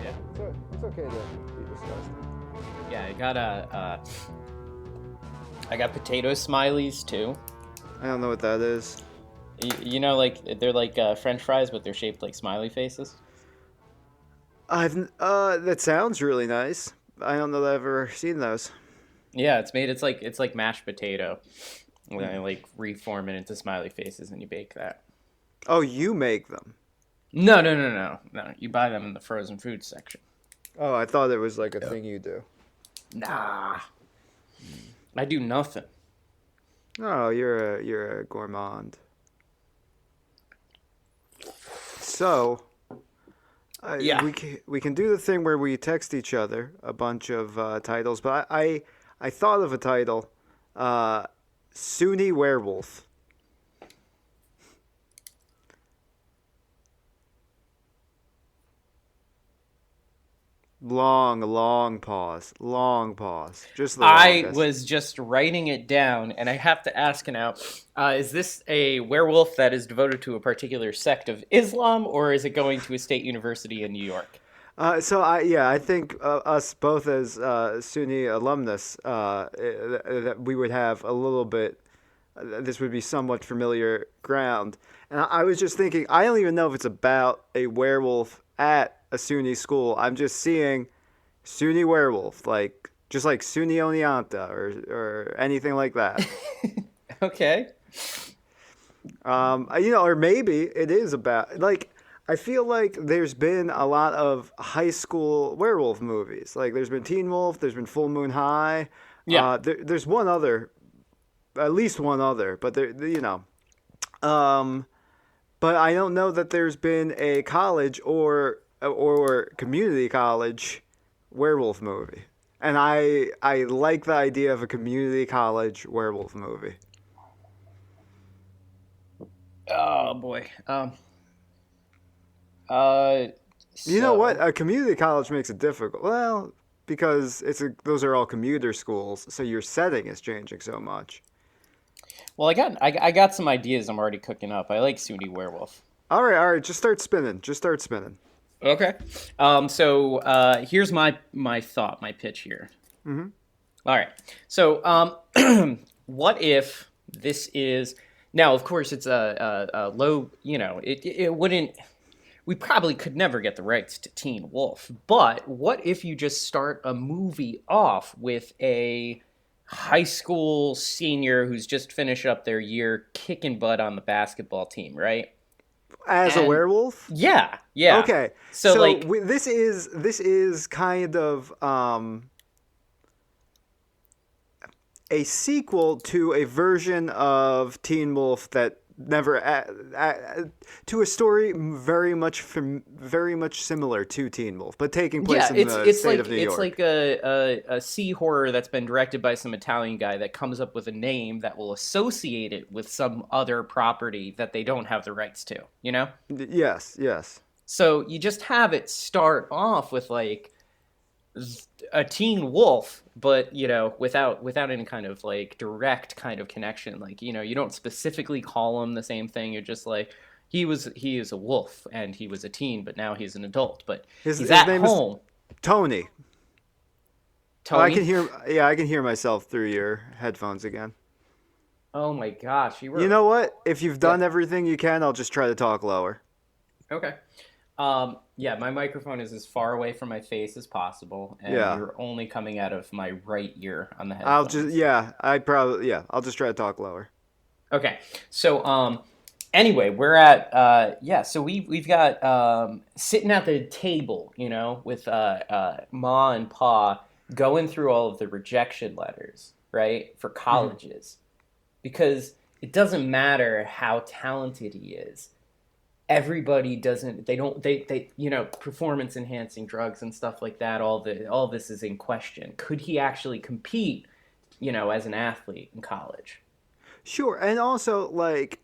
Yeah. So it's okay to be disgusting. Yeah, I got potato smileys too. I don't know what that is. You know, like they're like French fries, but they're shaped like smiley faces. That sounds really nice. I don't know that I've ever seen those. Yeah, it's made. It's like mashed potato. And then I like reform it into smiley faces, and you bake that. Oh, you make them. No. You buy them in the frozen food section. Oh, I thought it was like a thing you do. Nah, I do nothing. Oh, you're a gourmand. So, Yeah. we can do the thing where we text each other a bunch of titles, but I thought of a title, SUNY Werewolf. Long pause. Long pause. Just the I longest. was just writing it down, and I have to ask now: is this a werewolf that is devoted to a particular sect of Islam, or is it going to a state university in New York? I think us both as SUNY alumnus, that we would have a little bit. This would be somewhat familiar ground, and I was just thinking. I don't even know if it's about a werewolf at a SUNY school. I'm just seeing SUNY Werewolf, like just like SUNY Oneonta or anything like that. Okay. Or maybe it is about like I feel like there's been a lot of high school werewolf movies. Like there's been Teen Wolf, there's been Full Moon High. Yeah. There's one other, at least one other, but but I don't know that there's been a college or community college werewolf movie. And I like the idea of a community college werewolf movie. Oh boy. You know So what? A community college makes it difficult. Well, because those are all commuter schools, so your setting is changing so much. well, I got some ideas. I'm already cooking up. I like SUNY Werewolf. All right. Just start spinning. Just start spinning. Okay. So here's my thought, my pitch here. Mm-hmm. All right. So what if this is now? Of course, it's a low. It wouldn't. We probably could never get the rights to Teen Wolf. But what if you just start a movie off with a high school senior who's just finished up their year kicking butt on the basketball team, right? As a werewolf? Yeah. Okay. So like, this is kind of a sequel to a version of Teen Wolf that never to a story very much similar to Teen Wolf, but taking place in the state of New York. It's like a sea horror that's been directed by some Italian guy that comes up with a name that will associate it with some other property that they don't have the rights to, you know? Yes. So you just have it start off with like a Teen Wolf, but without any kind of like direct kind of connection. Like, you don't specifically call him the same thing. You're just like, he is a wolf and he was a teen, but now he's an adult. But his at name home. Is Tony. Tony. Oh, I can hear myself through your headphones again. Oh my gosh, You know what? If you've done everything you can, I'll just try to talk lower. Okay. Yeah, my microphone is as far away from my face as possible, and you're only coming out of my right ear on the headphones. I'll just try to talk lower. Okay, so anyway, we're at so we've got sitting at the table, with Ma and Pa going through all of the rejection letters, right, for colleges, because it doesn't matter how talented he is. Everybody performance enhancing drugs and stuff like that, all this is in question. Could he actually compete, as an athlete in college? Sure. And also, like,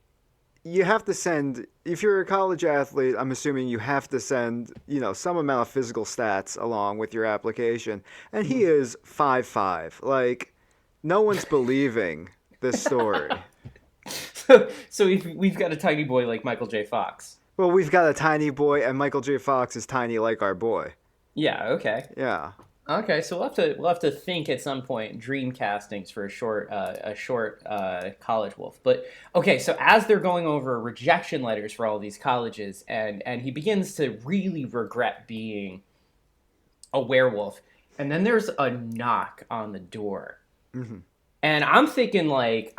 you have to send, if you're a college athlete, I'm assuming you have to send, some amount of physical stats along with your application. And he is 5'5". Like, no one's believing this story. So we've got a tiny boy like Michael J. Fox. Well, we've got a tiny boy, and Michael J. Fox is tiny like our boy. Yeah. Okay. Yeah. Okay. So we'll have to think at some point dream castings for a short college wolf. But okay. So as they're going over rejection letters for all these colleges, and he begins to really regret being a werewolf, and then there's a knock on the door, Hmm. and I'm thinking like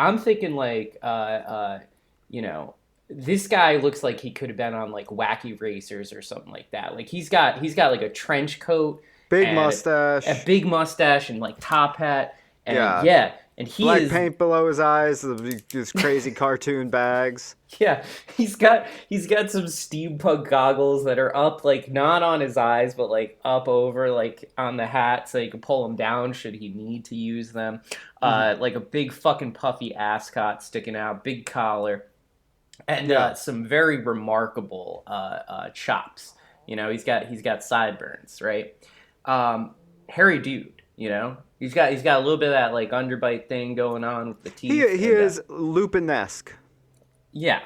you know, this guy looks like he could have been on like Wacky Racers or something like that. Like he's got like a trench coat Big and a mustache. big mustache and like top hat, and Yeah. yeah, and he Black is. paint below his eyes. These crazy cartoon bags. Yeah, he's got some steampunk goggles that are up like not on his eyes but like up over like on the hat so you can pull them down should he need to use them. Hmm. Like a big fucking puffy ascot sticking out, big collar, and Yeah. some very remarkable chops. He's got sideburns, right? Hairy dude. He's got a little bit of that like underbite thing going on with the teeth, He and is Lupin-esque. yeah.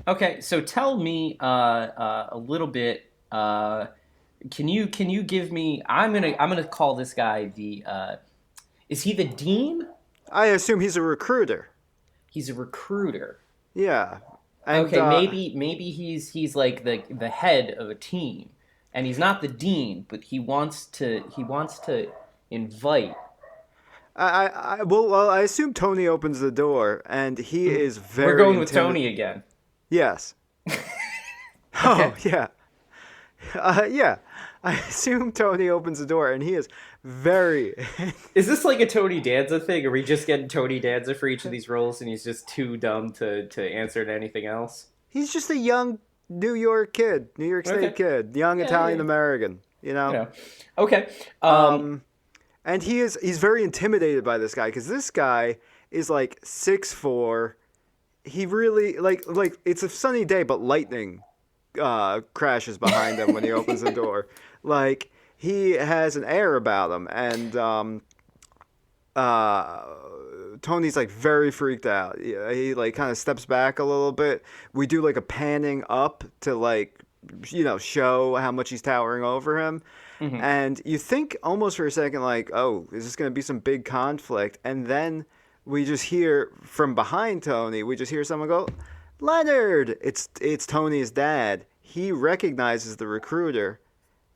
Okay, so tell me a little bit. Can you give me? I'm gonna call this guy the. Is he the dean? I assume he's a recruiter. He's a recruiter. Yeah. And Okay, maybe he's like the head of a team, and he's not the dean, but he wants to invite. I assume Tony opens the door, and he is We're very going with intimidated. Tony again. Yes. Okay. Oh, yeah. Yeah. I assume Tony opens the door, and he is very. Is this like a Tony Danza thing? Are we just getting Tony Danza for each of these roles, and he's just too dumb to answer to anything else? He's just a young New York kid, New York State Okay. kid, young Yeah, yeah. Italian American. You You know. know. Okay. And he's very intimidated by this guy because this guy is like 6'4". He really like it's a sunny day, but lightning crashes behind him when he opens the door. Like he has an air about him, and uh, Tony's like very freaked out. He like kind of steps back a little bit. We do like a panning up to like show how much he's towering over him. mhm. And you think almost for a second like, oh, is this going to be some big conflict? And then we just hear from behind Tony, we just hear someone go, Leonard. It's Tony's dad. He recognizes the recruiter.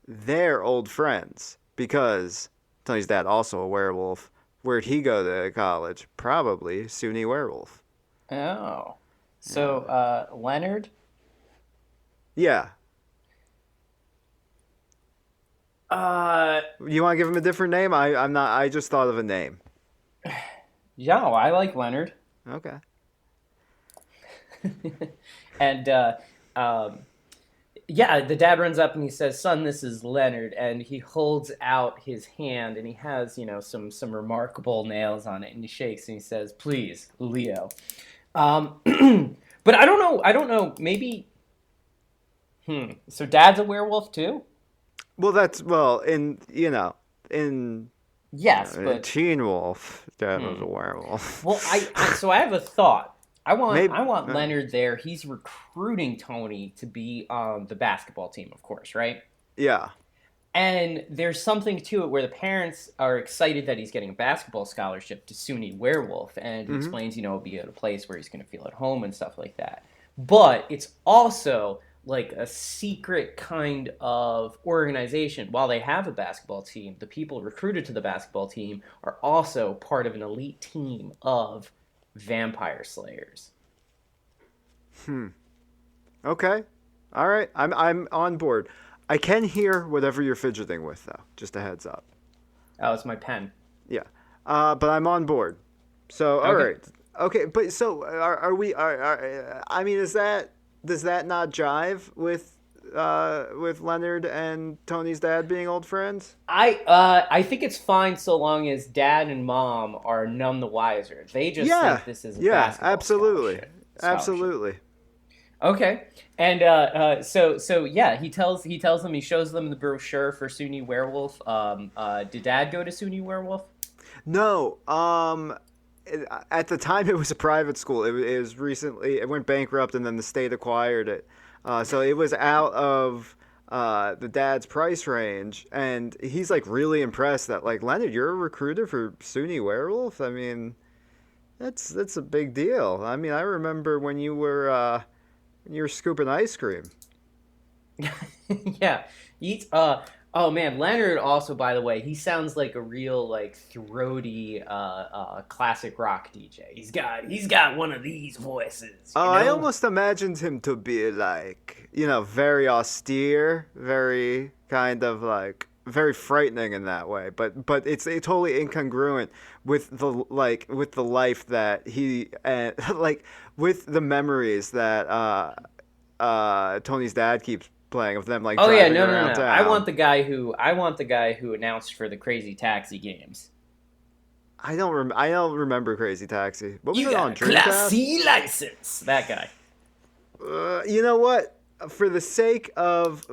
They're old friends because Tony's dad also a werewolf. Where'd he go to college? Probably SUNY Werewolf. Oh. So, Yeah. Leonard? Yeah. Uh, You want to give him a different name? I'm not. I just thought of a name. yeah, I like Leonard. Okay. And, um, yeah, the dad runs up and he says, "Son, this is Leonard," and he holds out his hand and he has, some remarkable nails on it, and he shakes and he says, "Please, Leo." Um, but I don't know. Maybe. So dad's a werewolf too? Well, that's in in Yes, but Teen Wolf. Dad was hmm. a werewolf. Well, so I have a thought. I want Maybe. I want Leonard there. He's recruiting Tony to be on the basketball team, of course, right? Yeah. And there's something to it where the parents are excited that he's getting a basketball scholarship to SUNY Werewolf, and he Hmm. explains, it'll be at a place where he's going to feel at home and stuff like that. But it's also like a secret kind of organization. While they have a basketball team, the people recruited to the basketball team are also part of an elite team of vampire slayers. Okay. All right. I'm on board. I can hear whatever you're fidgeting with, though. Just a heads up. Oh, it's my pen. Yeah. But I'm on board. So all Okay. right. Okay. But so are we? I mean, does that not jive with Leonard and Tony's dad being old friends? I think it's fine so long as dad and mom are none the wiser. They just Yeah. think this is a Yeah. basketball Absolutely. scholarship. Absolutely. Okay, and so yeah, he tells them, he shows them the brochure for SUNY Werewolf. Did Dad go to SUNY Werewolf? No. At the time, it was a private school. It was recently. It went bankrupt, and then the state acquired it. So it was out of the dad's price range, and he's like really impressed that like Leonard, you're a recruiter for SUNY Werewolf. I mean, that's a big deal. I mean, I remember when you were scooping ice cream. Yeah. He's oh man, Leonard also, by the way, he sounds like a real like throaty classic rock DJ. He's got one of these voices, Oh, you I know? almost imagined him to be like, very austere, very kind of like very frightening in that way. But it's totally incongruent with the life that he and like with the memories that Tony's dad keeps playing of them like Oh yeah, driving no, no, around no. town. I want the guy who announced for the Crazy Taxi games. I don't remember Crazy Taxi. What was You it got on a Class Dreamcast? C license. That guy. You know what? For the sake of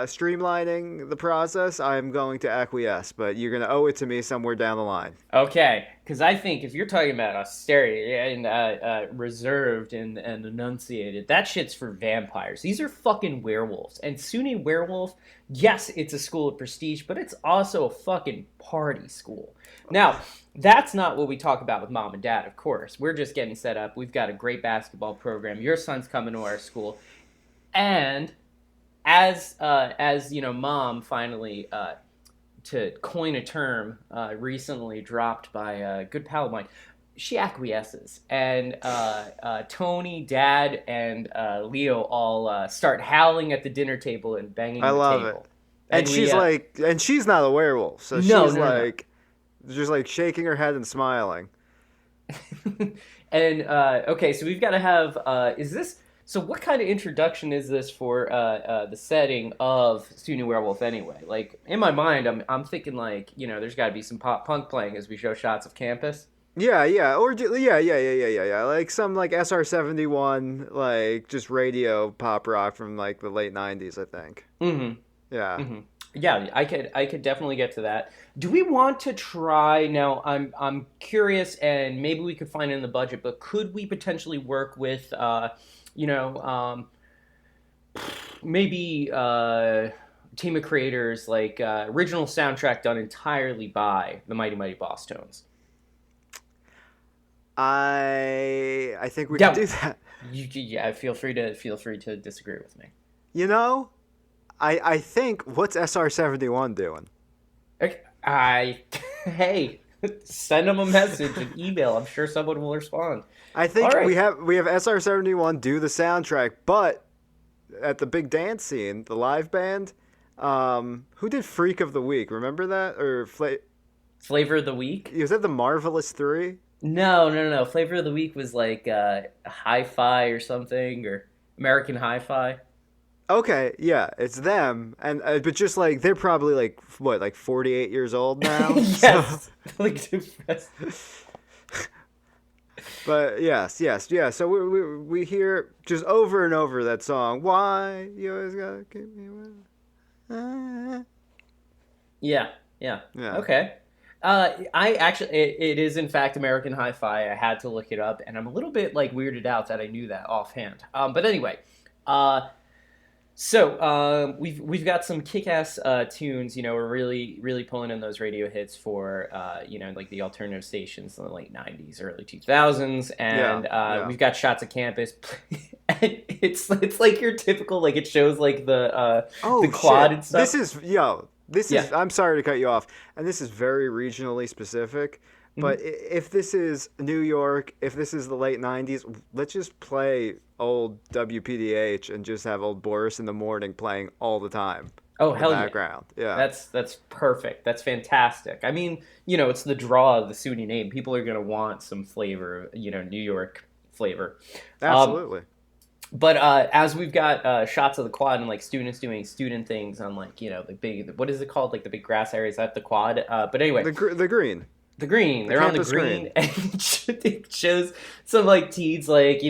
streamlining the process, I'm going to acquiesce, but you're going to owe it to me somewhere down the line. Okay, because I think if you're talking about austerity and reserved and enunciated, that shit's for vampires. These are fucking werewolves. And SUNY Werewolf, yes, it's a school of prestige, but it's also a fucking party school. Now, that's not what we talk about with mom and dad, of course. We're just getting set up. We've got a great basketball program. Your son's coming to our school. And as you know, mom finally to coin a term recently dropped by a good pal of mine, she acquiesces, and Tony, Dad, and Leo all start howling at the dinner table and I banging the love it. table. And we And she's not a werewolf, so no, she's no, no, like, just like shaking her head and smiling. no. And okay, so we've got to have is this so what kind of introduction is this for the setting of SUNY Werewolf anyway? Like in my mind, I'm thinking like there's got to be some pop punk playing as we show shots of campus. Yeah, like some like SR-71, like just radio pop rock from like the late '90s, I think. Mm-hmm. Yeah. Mm-hmm. Yeah, I could definitely get to that. Do we want to try now? I'm curious, and maybe we could find it in the budget. But could we potentially work with, you know, maybe team of creators like original soundtrack done entirely by the Mighty Mighty Boss Tones? I think we could Yeah, do that. yeah. Feel free to disagree with me. You know, I think what's SR-71 doing? Okay, hey, send them a message, an email. I'm sure someone will respond. I All think right. we have SR-71 do the soundtrack, but at the big dance scene, the live band, who did Freak of the Week? Remember that? Flavor of the week? Was that the Marvelous Three? No, no, no, no. Flavor of the week was like Hi-Fi or something, or American Hi-Fi. Okay, yeah, it's them, and but just like they're probably like what, like 48 years old now. So, Yes, like depressed. but yes, yeah. So we hear just over and over that song. Why you always gotta keep me away? Yeah, yeah. Yeah. Okay. I actually, it is in fact American Hi-Fi. I had to look it up, and I'm a little bit like weirded out that I knew that offhand. But anyway, uh, so we've got some kick-ass tunes. We're really pulling in those radio hits for like the alternative stations in the late '90s, early 2000s, Yeah, and yeah. we've got shots of campus. And it's like your typical like it shows like the Oh quad shit! and stuff. This Yeah. is. I'm sorry to cut you off, and this is very regionally specific. But Mhm. if this is New York, if this is the late '90s, let's just play old WPDH and just have old Boris in the morning playing all the time Oh in the hell yeah. background. Yeah, That's perfect. That's fantastic. I mean, it's the draw of the SUNY name. People are gonna want some flavor, New York flavor. Um, absolutely. but as we've got shots of the quad and like students doing student things on like the big what is it called, like the big grass areas at the quad. But anyway, The green, the green. the They're on the campus green, green. and it shows some like teens like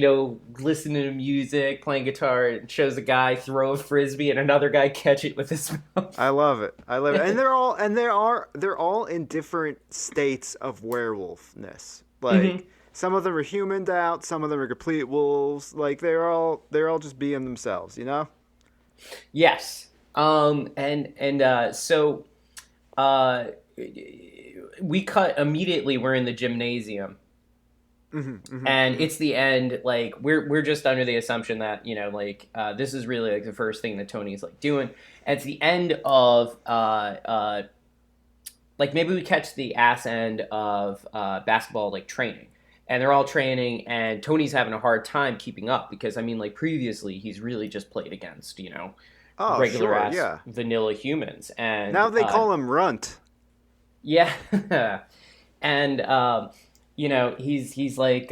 listening to music, playing guitar. It shows a guy throw a frisbee and another guy catch it with his mouth. I love it. And they're all in different states of werewolfness. Like some of them are humaned out, some of them are complete wolves. Like they're all just being themselves. Yes. So uh, we cut immediately. We're in the gymnasium, Hmm, hmm, and hmm. it's the end. Like we're just under the assumption that this is really like the first thing that Tony's like doing. And it's the end of like maybe we catch the ass end of basketball like training, and they're all training, and Tony's having a hard time keeping up because I mean like previously he's really just played against Oh, regular sure, ass yeah. vanilla humans, and Now they call him Runt. yeah, and he's like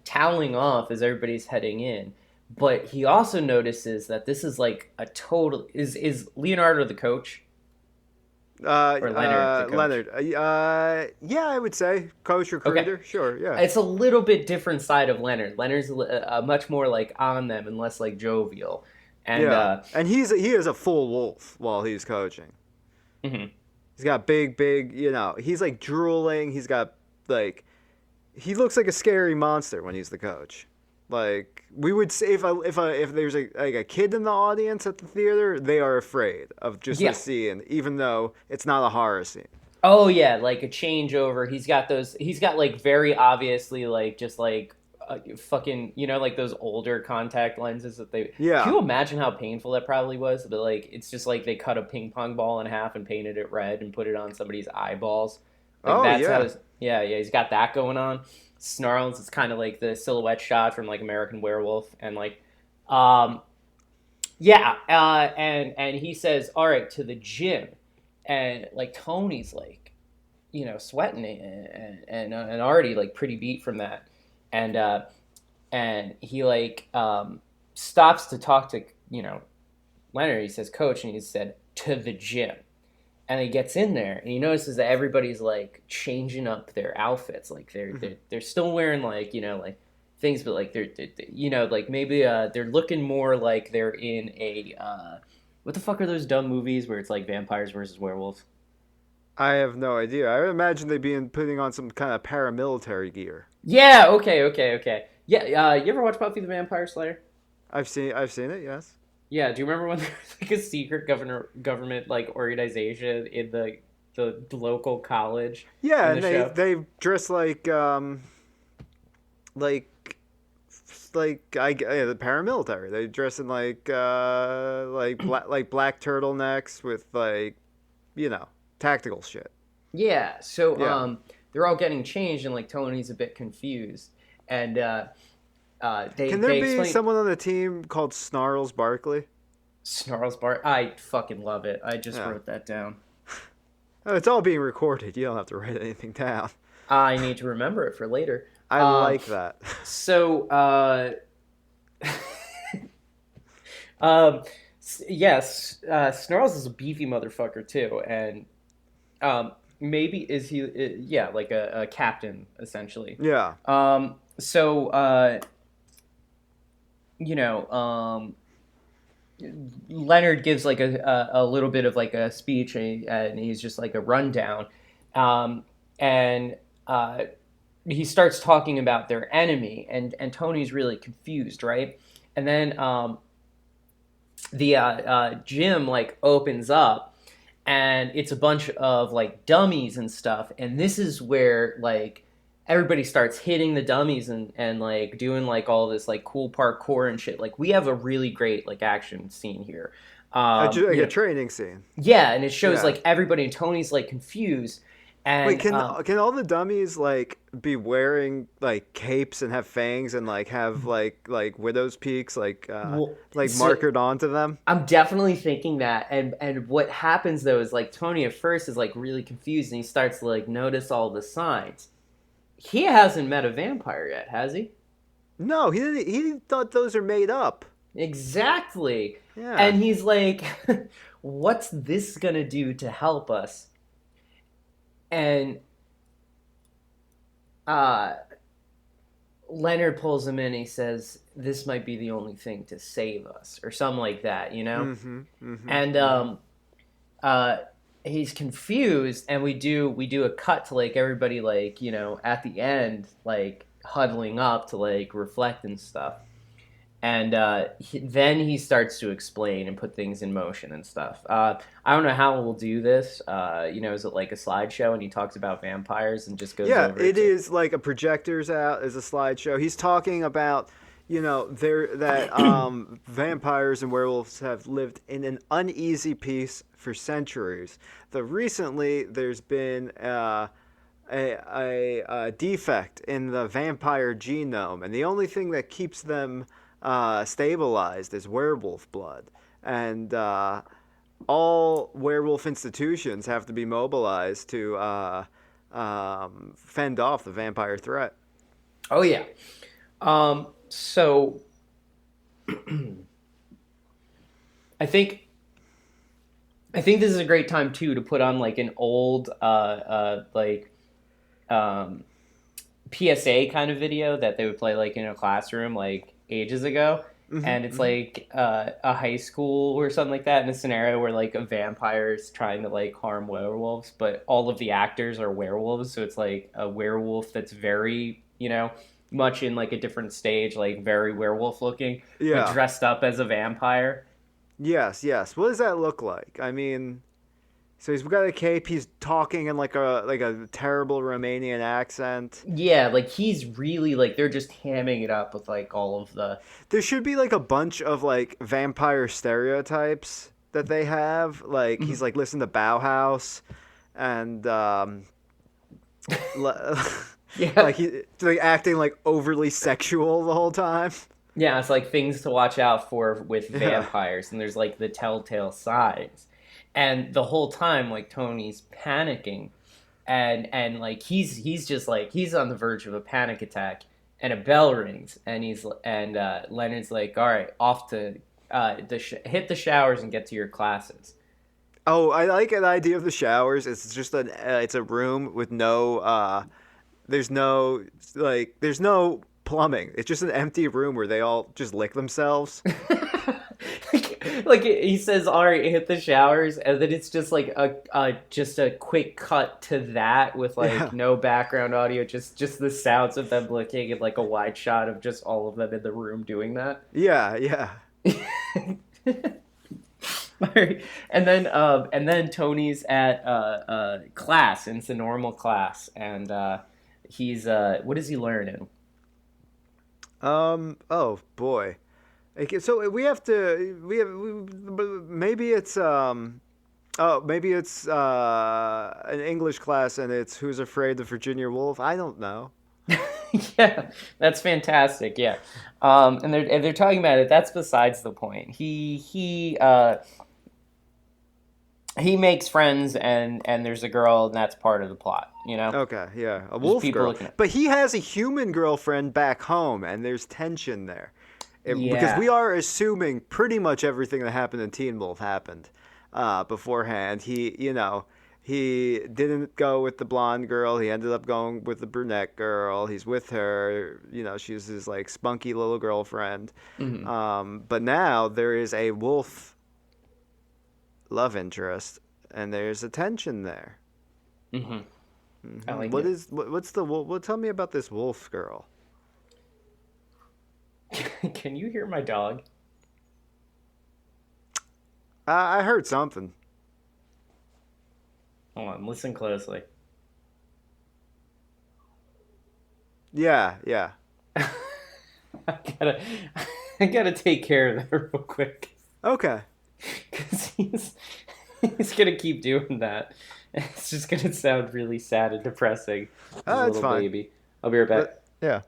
toweling off as everybody's heading in, but he also notices that this is like a total is Leonardo the coach or Leonard the coach? Leonard. Yeah, I would say coach Okay, recruiter. Sure, yeah. it's a little bit different side of Leonard. Leonard's much more like on them and less like jovial, and Yeah, and he is a full wolf while he's coaching. mhm. He's got big, he's like drooling. He's got like he looks like a scary monster when he's the coach. Like we would say if there's a kid in the audience at the theater, they are afraid of just the Yeah. scene, even though it's not a horror scene. Oh yeah, like a changeover. He's got those. He's got like very obviously like just like fucking like those older contact lenses that they. Can Yeah. you imagine how painful that probably was? But like it's just like they cut a ping pong ball in half and painted it red and put it on somebody's eyeballs. Like Oh that's how. yeah. Yeah. He's got that going on. Snarls. It's kind of like the silhouette shot from like American Werewolf and like, um, yeah. And he says, "All right, to the gym." And like Tony's like sweating and already like pretty beat from that, and he like stops to talk to Leonard. He says coach, and he said to the gym, and he gets in there and he notices that everybody's like changing up their outfits, like they're still wearing like like things, but like they're like maybe they're looking more like they're in a what the fuck are those dumb movies where it's like vampires versus werewolves? I have no idea. I imagine they'd be putting on some kind of paramilitary gear. Yeah, okay. Yeah, you ever watch Buffy the Vampire Slayer? I've seen it. Yes. Yeah, do you remember when there was like a secret government like organization in the local college Yeah, in the and they show? they dress like the paramilitary. They dress in like black turtlenecks with tactical shit. Yeah, so Yeah. they're all getting changed and like Tony's a bit confused, and they Can there they be explain someone on the team called Snarls Barkley? Snarls Bar. I fucking love it. I just Yeah. wrote that down. Oh, it's all being recorded. You don't have to write anything down. I need to remember it for later. I Um, like that. so Um, yes, Snarls is a beefy motherfucker too, and maybe is he? Yeah, like a captain essentially. Yeah. So you know, Leonard gives like a little bit of like a speech, and he's just like a rundown, and he starts talking about their enemy, and Tony's really confused, right? And then the gym like opens up and it's a bunch of like dummies and stuff, and this is where like everybody starts hitting the dummies and like doing like all this like cool parkour and shit. Like we have a really great like action scene here. Like a training scene. Yeah, and it shows Yeah. like everybody, and Tony's like confused, Wait, and can all the dummies like be wearing like capes and have fangs and like have like widow's peaks well, like so markered onto them? I'm definitely thinking that, and what happens though is like Tony at first is like really confused, and he starts to like notice all the signs. He hasn't met a vampire yet, has he? No, he didn't. He thought those are made up. Exactly. Yeah. And he's like, what's this gonna do to help us? And uh, Leonard pulls him in. He says, this might be the only thing to save us, or something like that, you know? Mm-hmm. Mm-hmm. And Mm-hmm. uh, he's confused, and we do a cut to like everybody at the end like huddling up to like reflect and stuff. and then he starts to explain and put things in motion and stuff. I don't know how we'll do this. Is it like a slideshow and he talks about vampires and just goes Yeah, over it it to? is like a projector's out as a slideshow. He's talking about, there that vampires and werewolves have lived in an uneasy peace for centuries. Though recently there's been a defect in the vampire genome, and the only thing that keeps them stabilized is werewolf blood. And all werewolf institutions have to be mobilized to fend off the vampire threat. Oh yeah. So I think I think this is a great time too to put on like an old um, PSA kind of video that they would play like in a classroom like ages ago. Hmm. And it's Hmm. like a high school or something like that in a scenario where like a vampire's trying to like harm werewolves, but all of the actors are werewolves. So it's like a werewolf that's very, much in like a different stage, like very werewolf looking, but Yeah. dressed up as a vampire. Yes. Yes. What does that look like? I mean, so he's got a cape. He's talking in like a terrible Romanian accent. Yeah, like he's really like they're just hamming it up with like all of the. There should be like a bunch of like vampire stereotypes that they have. Like he's like listen to Bauhaus, and Yeah. like he like acting like overly sexual the whole time. Yeah, it's like things to watch out for with Yeah. vampires, and there's like the telltale signs. And the whole time, like Tony's panicking, and like he's just like he's on the verge of a panic attack, and a bell rings, and Leonard's like, "All right, off to hit the showers and get to your classes." Oh, I like an idea of the showers. It's just it's a room with no there's no there's no plumbing. It's just an empty room where they all just lick themselves. Like he says, "All right, hit the showers," and then it's just like a quick cut to that with like Yeah. no background audio, just the sounds of them looking and like a wide shot of just all of them in the room doing that. Yeah, yeah. Alright. And then Tony's at class, and it's a normal class, and he's what does he learn in? Oh boy. Okay, so maybe it's maybe it's an English class and it's Who's Afraid of Virginia Woolf? I don't know. Yeah, that's fantastic. Yeah, and they're talking about it. That's besides the point. He makes friends, and there's a girl, and that's part of the plot. Okay, yeah, a There's wolf people girl. looking at. But he has a human girlfriend back home, and there's tension there. Because Yeah. we are assuming pretty much everything that happened in Teen Wolf happened beforehand. He didn't go with the blonde girl. He ended up going with the brunette girl. He's with her. She's his like spunky little girlfriend. Hmm. But now there is a wolf love interest, and there's a tension there. Hmm. I like What it. is what's the wolf? Tell me about this wolf girl. Can you hear my dog? I heard something. Hold on, listen closely. Yeah, yeah. I gotta, I gotta take care of that real quick Okay. because he's gonna keep doing that. It's just gonna sound really sad and depressing. As a It's little fine. baby. I'll be right back. Yeah.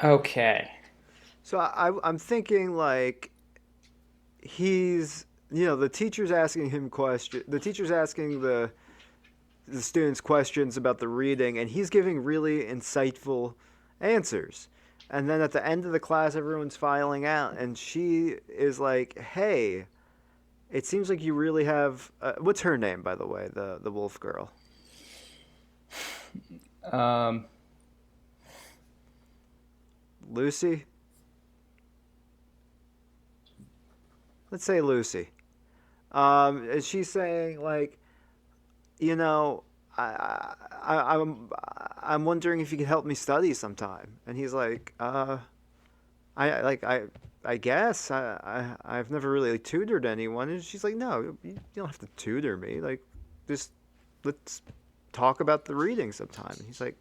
Okay. So I'm thinking like the teacher's asking him question. The teacher's asking the students questions about the reading, and he's giving really insightful answers. And then at the end of the class, everyone's filing out, and she is like, "Hey, it seems like you really have." What's her name, by the way? The wolf girl. Um. Lucy. Let's say Lucy. And she's saying like, you know, I'm wondering if you could help me study sometime. And he's like, I like I guess I've never really like, tutored anyone. And she's like, no, you don't have to tutor me. Like, just let's talk about the reading sometime. And he's like,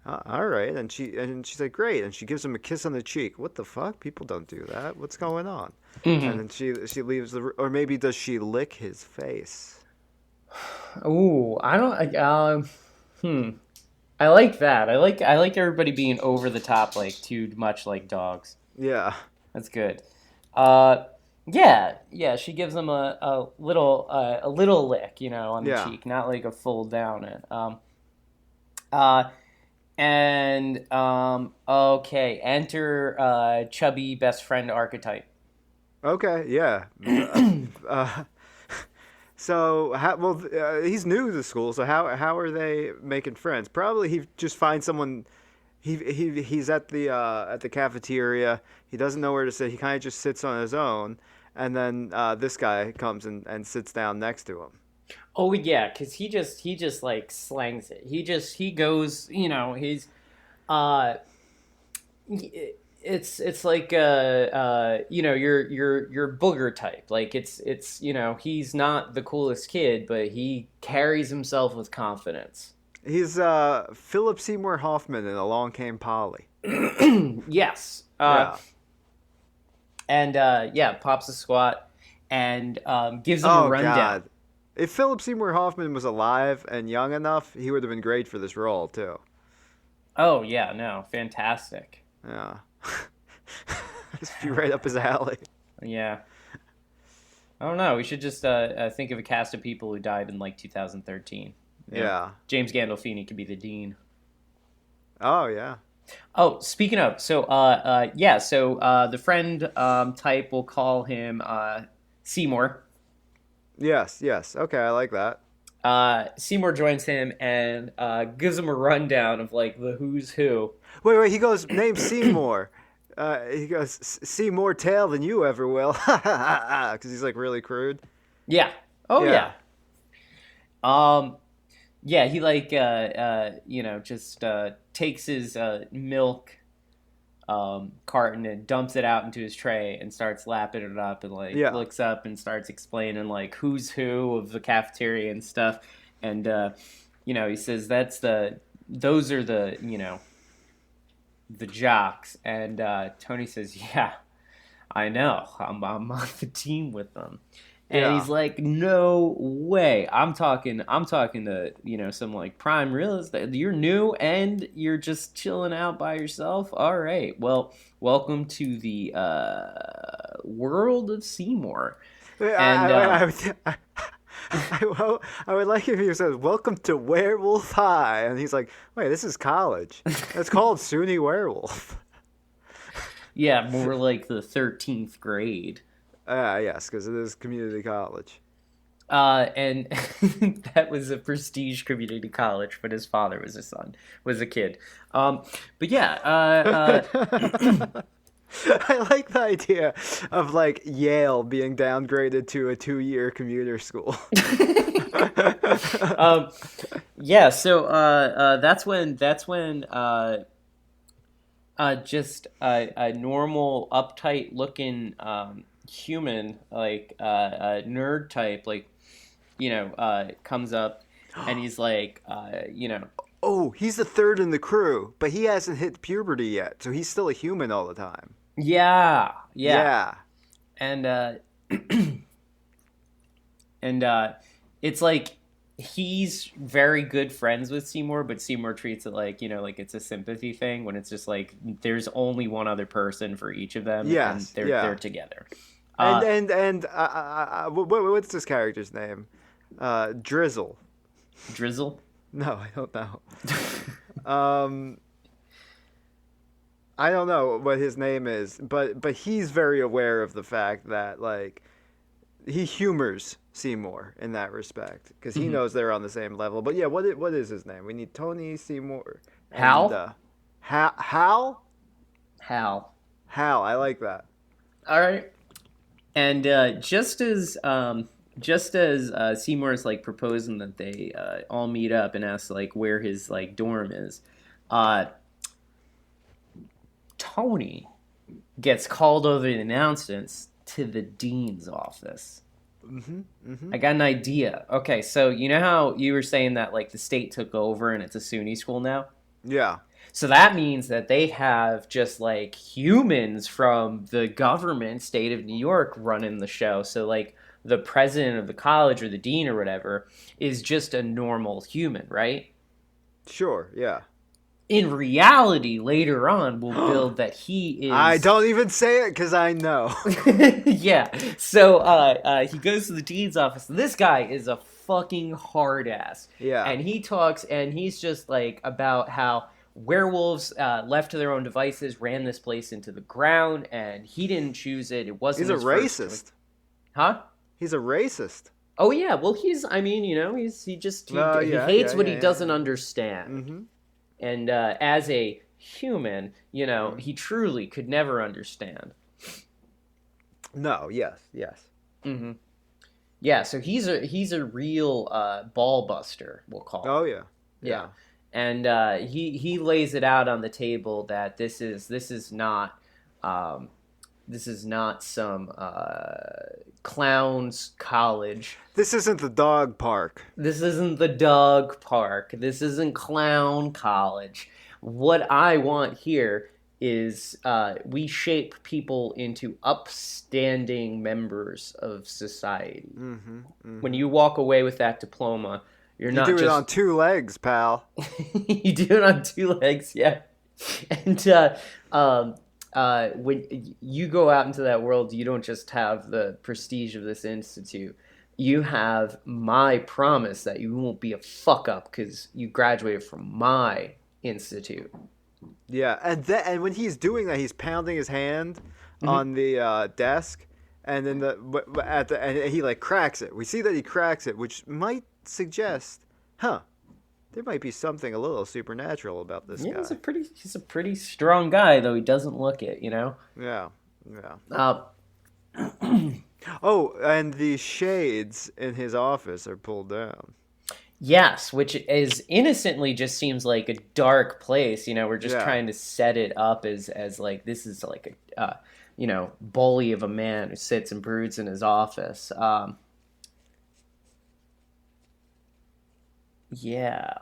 all right. And she's like, great. And she gives him a kiss on the cheek. What the fuck? People don't do that. What's going on? And Hmm. then she leaves or maybe does she lick his face? Ooh, I don't. Hmm. I like that. I like everybody being over the top, like too much like dogs. Yeah. That's good. Uh, yeah, yeah. She gives him a little lick, on the Yeah. cheek, not like a full down it. Uh, okay. Enter chubby best friend archetype. Okay. Yeah. Uh, So he's new to school. So how are they making friends? Probably he just finds someone. He's at the cafeteria. He doesn't know where to sit. He kind of just sits on his own, and then this guy comes and sits down next to him. Oh yeah, because he just like slangs it. He goes. He's uh it's like your booger type. Like it's he's not the coolest kid, but he carries himself with confidence. He's Philip Seymour Hoffman in Along Came Polly. Yes. Yeah. And yeah, pops a squat and gives him a Oh rundown. God. If Philip Seymour Hoffman was alive and young enough, he would have been great for this role too. Oh yeah, no, fantastic. Yeah. Just be right up his alley. Yeah. I don't know. We should just think of a cast of people who died in like 2013. Yeah. James Gandolfini could be the dean. Oh yeah. Oh, speaking of, so yeah, so the friend type, will call him Seymour. Yes, yes. Okay, I like that. Seymour joins him and gives him a rundown of like the who's who. Wait, wait. He goes, name Seymour. He goes, see more tail than you ever will. Because he's like really crude. Yeah. Oh Yeah. yeah. Um. Yeah. He like just takes his milk carton and dumps it out into his tray and starts lapping it up and like Yeah. looks up and starts explaining like who's who of the cafeteria and stuff. And he says those are the jocks. And Tony says, yeah, I know, I'm on the team with them. And Yeah. he's like, no way. I'm talking to, some like prime real estate. You're new and you're just chilling out by yourself. All right. Well, welcome to the world of Seymour. I, And I, I, would- I would like if he says, welcome to Werewolf High. And he's like, wait, this is college. It's called SUNY Werewolf. yeah, more like the 13th grade. Yes, because it is community college. And that was a prestige community college, but his father was a kid. But yeah, I like the idea of like Yale being downgraded to a 2-year commuter school. um, yeah. So that's when just a normal uptight looking human like a nerd type like comes up and he's like Oh, he's the third in the crew, but he hasn't hit puberty yet, so he's still a human all the time. yeah, yeah. Yeah. And and it's like he's very good friends with Seymour, but Seymour treats it like like it's a sympathy thing when it's just like there's only one other person for each of them and Yes. they're Yeah. together. And uh what's this character's name? Drizzle. Drizzle. No, I don't know. Um, I don't know what his name is, but he's very aware of the fact that like he humors Seymour in that respect because he Mhm. knows they're on the same level. But yeah, what is his name? We need Tony Seymour and Hal. Hal. Hal. Hal, I like that. All right. And just as Seymour's like proposing that they all meet up and ask like where his like dorm is, uh, Tony gets called over the announcements to the dean's office. Mm-hmm. Mm-hmm. I got an idea. Okay, so you know how you were saying that like the state took over and it's a SUNY school now? Yeah. So that means that they have just like humans from the government, state of New York, running the show. So like the president of the college or the dean or whatever is just a normal human, right? Sure. Yeah. In reality, later on, we'll build that he I is. don't even say it because I know. Yeah. So he goes to the dean's office. This guy is a fucking hard ass. Yeah. And he talks, and he's just like about how werewolves, left to their own devices, ran this place into the ground, and he didn't choose it. It wasn't He's a his first choice. racist. Huh? He's a racist. Oh yeah. Well, he's. I mean, you know, he Yeah, hates yeah, what yeah, he yeah. doesn't understand. Mm-hmm. And as a human, you know, he truly could never understand. No. Yes. Yes. Mm-hmm. Yeah, so he's a real ball buster, we'll call Oh him. yeah. Yeah, Yeah. and he lays it out on the table that um, this is not some clowns college. This isn't the dog park. This isn't the dog park. This isn't clown college. What I want here is we shape people into upstanding members of society. Mm-hmm. Mm-hmm. When you walk away with that diploma, you're You not do it just on two legs, pal. you do it on two legs, yeah. And when you go out into that world, you don't just have the prestige of this institute. You have my promise that you won't be a fuck up because you graduated from my institute. Yeah, and when he's doing that, he's pounding his hand Mhm. on the desk, and then at the and he like cracks it. We see that he cracks it, which might suggest, huh? There might be something a little supernatural about this Yeah, guy. he's a pretty strong guy, though he doesn't look it, you know. Yeah, yeah. Uh, Oh, and the shades in his office are pulled down. Yes, which is innocently just seems like a dark place. You know, we're just Yeah. trying to set it up as like this is like a you know, bully of a man who sits and broods in his office. Yeah,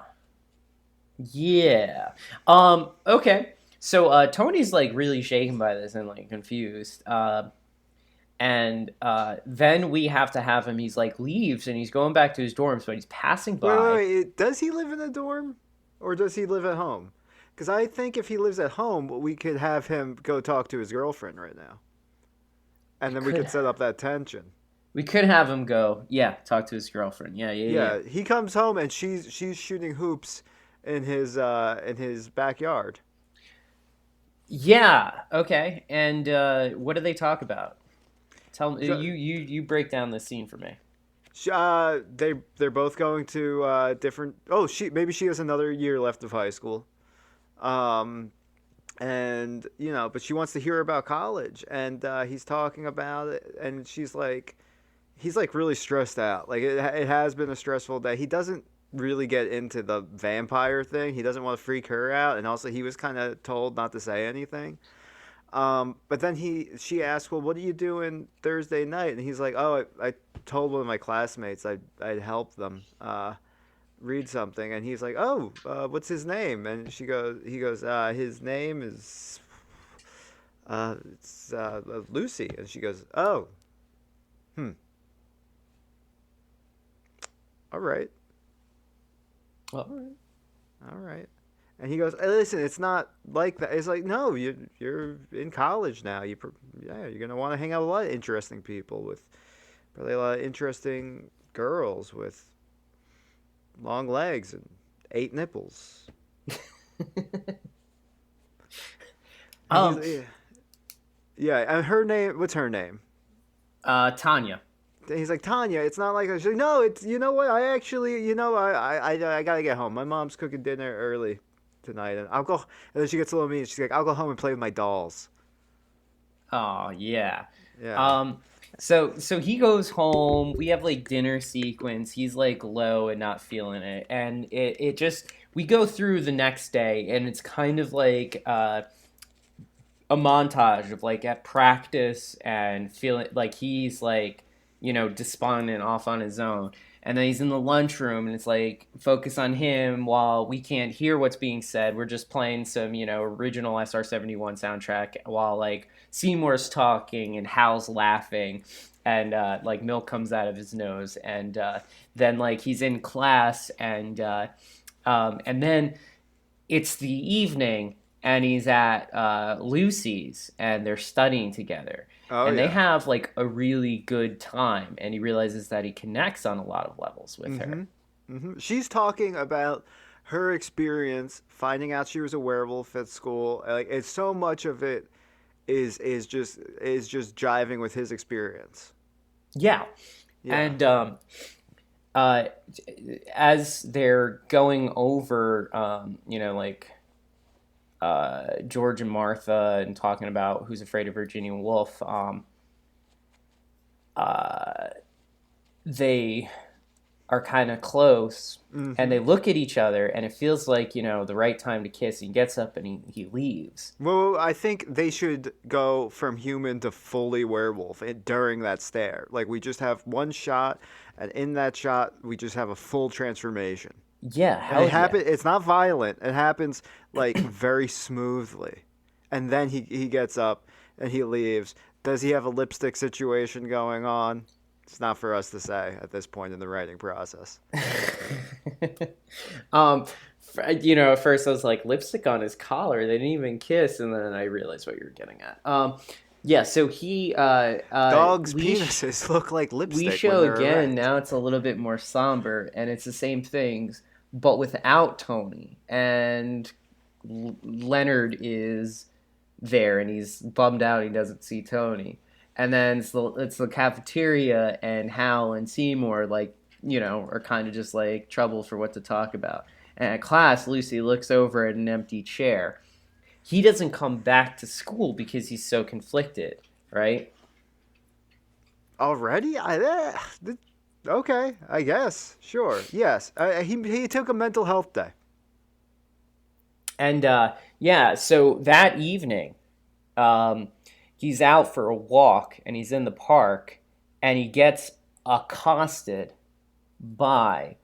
yeah. Okay. So Tony's like really shaken by this and like confused. And then we have to have him. He's like leaves and he's going back to his dorms, but he's passing Wait, wait, by. wait. Does he live in a dorm, or does he live at home? Because I think if he lives at home, we could have him go talk to his girlfriend right now, We and then we could could set up that tension. we could have him go, yeah, talk to his girlfriend. Yeah, yeah, yeah. Yeah, he comes home and she's shooting hoops in his backyard. Yeah. Okay. And what do they talk about? Tell me. So, You break down the scene for me. they're both going to different. Oh, she has another year left of high school. Um, and but she wants to hear about college, and he's talking about it, and he's like really stressed out. Like it has been a stressful day. He doesn't really get into the vampire thing. He doesn't want to freak her out, and also he was kind of told not to say anything. But then she asked, "Well, what are you doing Thursday night?" And he's like, "Oh, I told one of my classmates I'd help them read something." And he's like, "Oh, what's his name?" And he goes, "His name is it's Lucy." And she goes, "Oh, hmm, all right, All right. all right." And he goes, "Hey, listen, it's not like that." It's like, no, you're in college now. Yeah, you're gonna want to hang out with a lot of interesting people, with probably a lot of interesting girls with long legs and 8 nipples. um. Yeah, yeah, and her name. What's her name? Tanya. And he's like, Tanya. It's not like that. She's like, no, it's, you know what? I actually, I gotta get home. My mom's cooking dinner early tonight, and I'll go. And then she gets a little mean. She's like, I'll go home and play with my dolls. Oh yeah. Yeah. Um so he goes home. We have like dinner sequence. He's like low and not feeling it. And it just we go through the next day and it's kind of like a montage of like at practice and feeling like he's like, despondent off on his own. And then he's in the lunchroom and it's like focus on him while we can't hear what's being said. We're just playing some, original SR-71 soundtrack while like Seymour's talking and Hal's laughing and like milk comes out of his nose. And then like he's in class and then it's the evening and he's at Lucy's and they're studying together. Oh And they yeah. have like a really good time, and he realizes that he connects on a lot of levels with her. She's talking about her experience finding out she was a werewolf at school. Like it's so much of it is just jiving with his experience. Yeah, Yeah. and uh, as they're going over, like George and Martha, and talking about Who's Afraid of Virginia Woolf, uh, they are kind of close and they look at each other and it feels like the right time to kiss. He gets up and he leaves. Well, I think they should go from human to fully werewolf during that stare. Like we just have one shot, and in that shot, we just have a full transformation. Yeah, And it hell yeah. happen. It's not violent. It happens like very smoothly, and then he gets up and he leaves. Does he have a lipstick situation going on? It's not for us to say at this point in the writing process. um at first I was like, lipstick on his collar, they didn't even kiss, and then I realized what you were getting at. Yeah, so he Dogs' penises look like we lipstick when show they're again, erect. now it's a little bit more somber and it's the same things but without Tony. And Leonard is there and he's bummed out he doesn't see Tony. And then it's the cafeteria and Hal and Seymour like, are kind of just like trouble for what to talk about. And at class, Lucy looks over at an empty chair. He doesn't come back to school because he's so conflicted, right? Already? Okay, I guess. Sure. Yes. He took a mental health day. And yeah, so that evening, um, he's out for a walk and he's in the park and he gets accosted by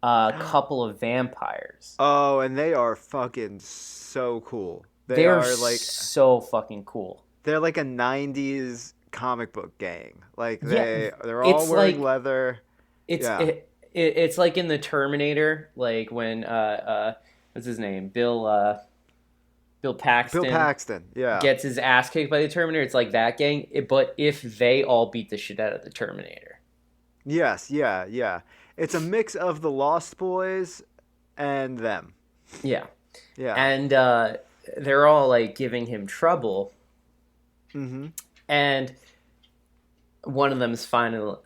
a couple of vampires. Oh, and they are fucking so cool. They They're are like so fucking cool. they're like a '90s comic book gang. Like Yeah, they're all it's wearing like leather. it's Yeah. it's like in the Terminator, like when what's his name, Bill Bill Paxton Paxton. Yeah. gets his ass kicked by the Terminator. It's like that gang, but if they all beat the shit out of the Terminator. Yes. Yeah. Yeah. It's a mix of the Lost Boys and them. Yeah, Yeah. and they're all like giving him trouble, Mm-hmm. and one of them finally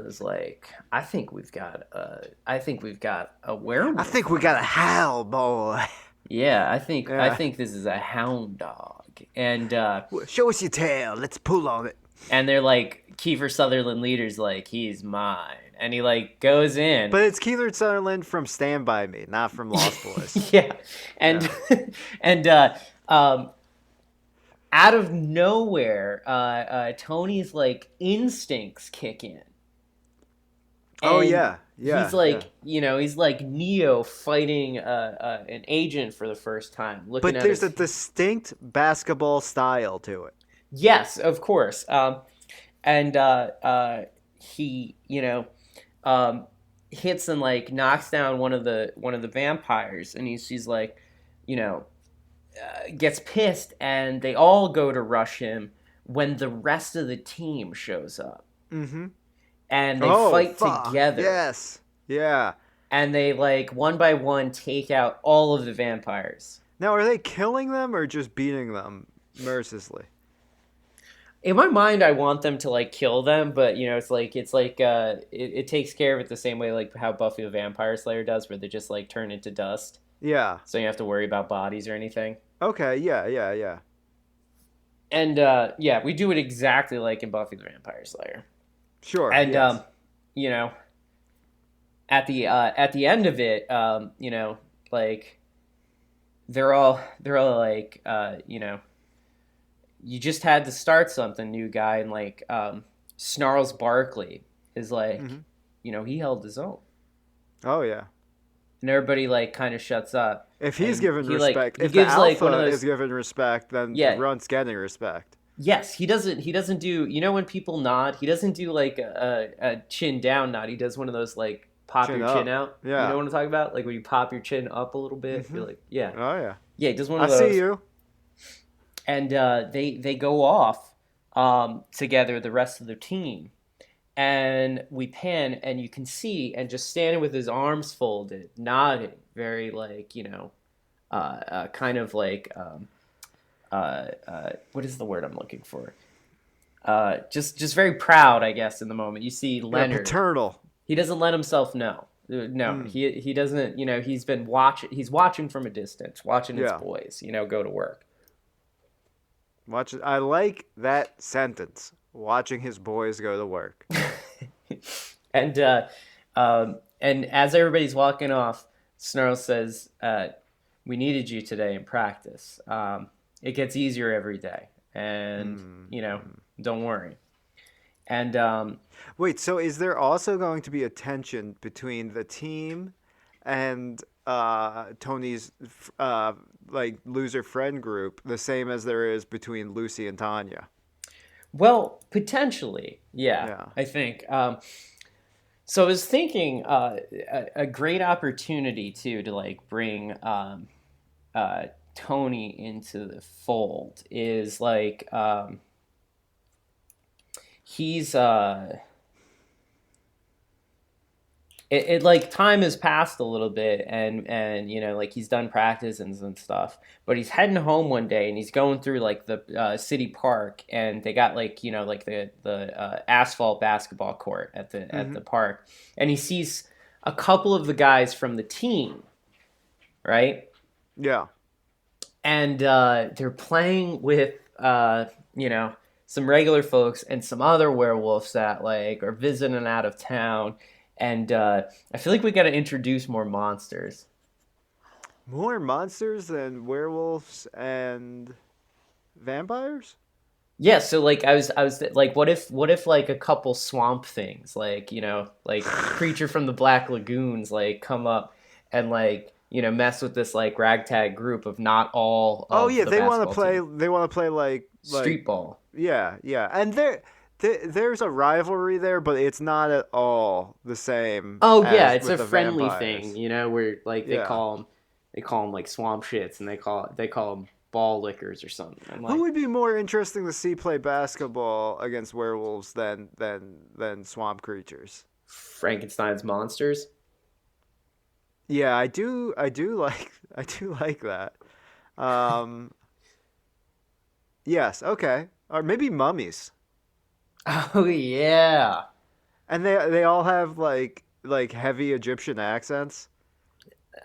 is like, I think we've got a I werewolf think we on got our a hands. howl, boy. Yeah, I Yeah. think this is a hound dog. Show us your tail. Let's pull on it. And they're like, Kiefer Sutherland leader's like, he's mine. And he like goes in. But it's Keith Sutherland from Stand By Me, not from Lost Boys. Yeah. And Yeah. and out of nowhere, Tony's like instincts kick in. Oh And yeah, yeah, he's yeah. like, he's like Neo fighting an agent for the first time, looking But at there's his. a distinct basketball style to it. Yes, of course. And he, hits and like knocks down one of the vampires, and he's like, you know, gets pissed, and they all go to rush him when the rest of the team shows up, Mm-hmm. and they Oh fight fuck! together, Yes, yeah. and they like one by one take out all of the vampires. Now, are they killing them or just beating them mercilessly? In my mind, I want them to like kill them, but it takes care of it the same way like how Buffy the Vampire Slayer does, where they just like turn into dust. Yeah. so you don't have to worry about bodies or anything. Okay. Yeah. Yeah. Yeah. And yeah, we do it exactly like in Buffy the Vampire Slayer. Sure. And Yes. you know, at the end of it, like they're all like, you just had to start something, new guy, and like Snarls Barkley is like, Hmm. he held his own, Oh yeah. and everybody like kind of shuts up, If he's and given respect, he if the gives like one of alpha is those, given respect, then the yeah, runt's getting respect. yes, he doesn't do, when people nod, he doesn't do like a chin down nod. He does one of those like pop Chin your chin up. out. You know Yeah. what I'm talking about? Like when you pop your chin up a little bit. Hmm. You're like, yeah, Oh yeah. yeah. He does one I of see those, you. and they go off together, the rest of the team, and we pan, and you can see, and just standing with his arms folded, nodding, very like, kind of like what is the word I'm looking for? Just very proud, I guess. In the moment, you see Yeah. Leonard. Paternal. He doesn't let himself know. No, Mm. he doesn't. He's been watching. He's watching from a distance, watching his Yeah. boys. Go to work. Watch. I like that sentence. Watching his boys go to work. and and as everybody's walking off, Snarl says, "We needed you today in practice. It gets easier every day, and don't worry." And Wait, so is there also going to be a tension between the team and Tony's like loser friend group, the same as there is between Lucy and Tanya? well, potentially, yeah, Yeah. I think. So I was thinking a great opportunity too to like bring Tony into the fold is like he's it like time has passed a little bit, and like he's done practices and stuff, but he's heading home one day, and he's going through like the city park, and they got like like the asphalt basketball court at the Hmm. park, and he sees a couple of the guys from the team, right? Yeah. And they're playing with you know some regular folks and some other werewolves that like are visiting out of town, and I feel like we got to introduce more monsters. More monsters than werewolves and vampires? Yeah, so like I was like, what if like a couple swamp things, like like creature from the Black Lagoons, like come up and like mess with this like ragtag group of not all Oh of yeah, the they want to basketball play. team. They want to play like Street ball. yeah, yeah, and there's a rivalry there, but it's not at all the same Oh yeah, as it's with a the friendly vampires. thing, where like Yeah. they call them like swamp shits, and they call them ball lickers or something. I'm Who like would be more interesting to see play basketball against werewolves than swamp creatures? Frankenstein's monsters. Yeah, I do like I do like that. Um, yes, okay. Or maybe mummies. Oh yeah. And they all have like heavy Egyptian accents.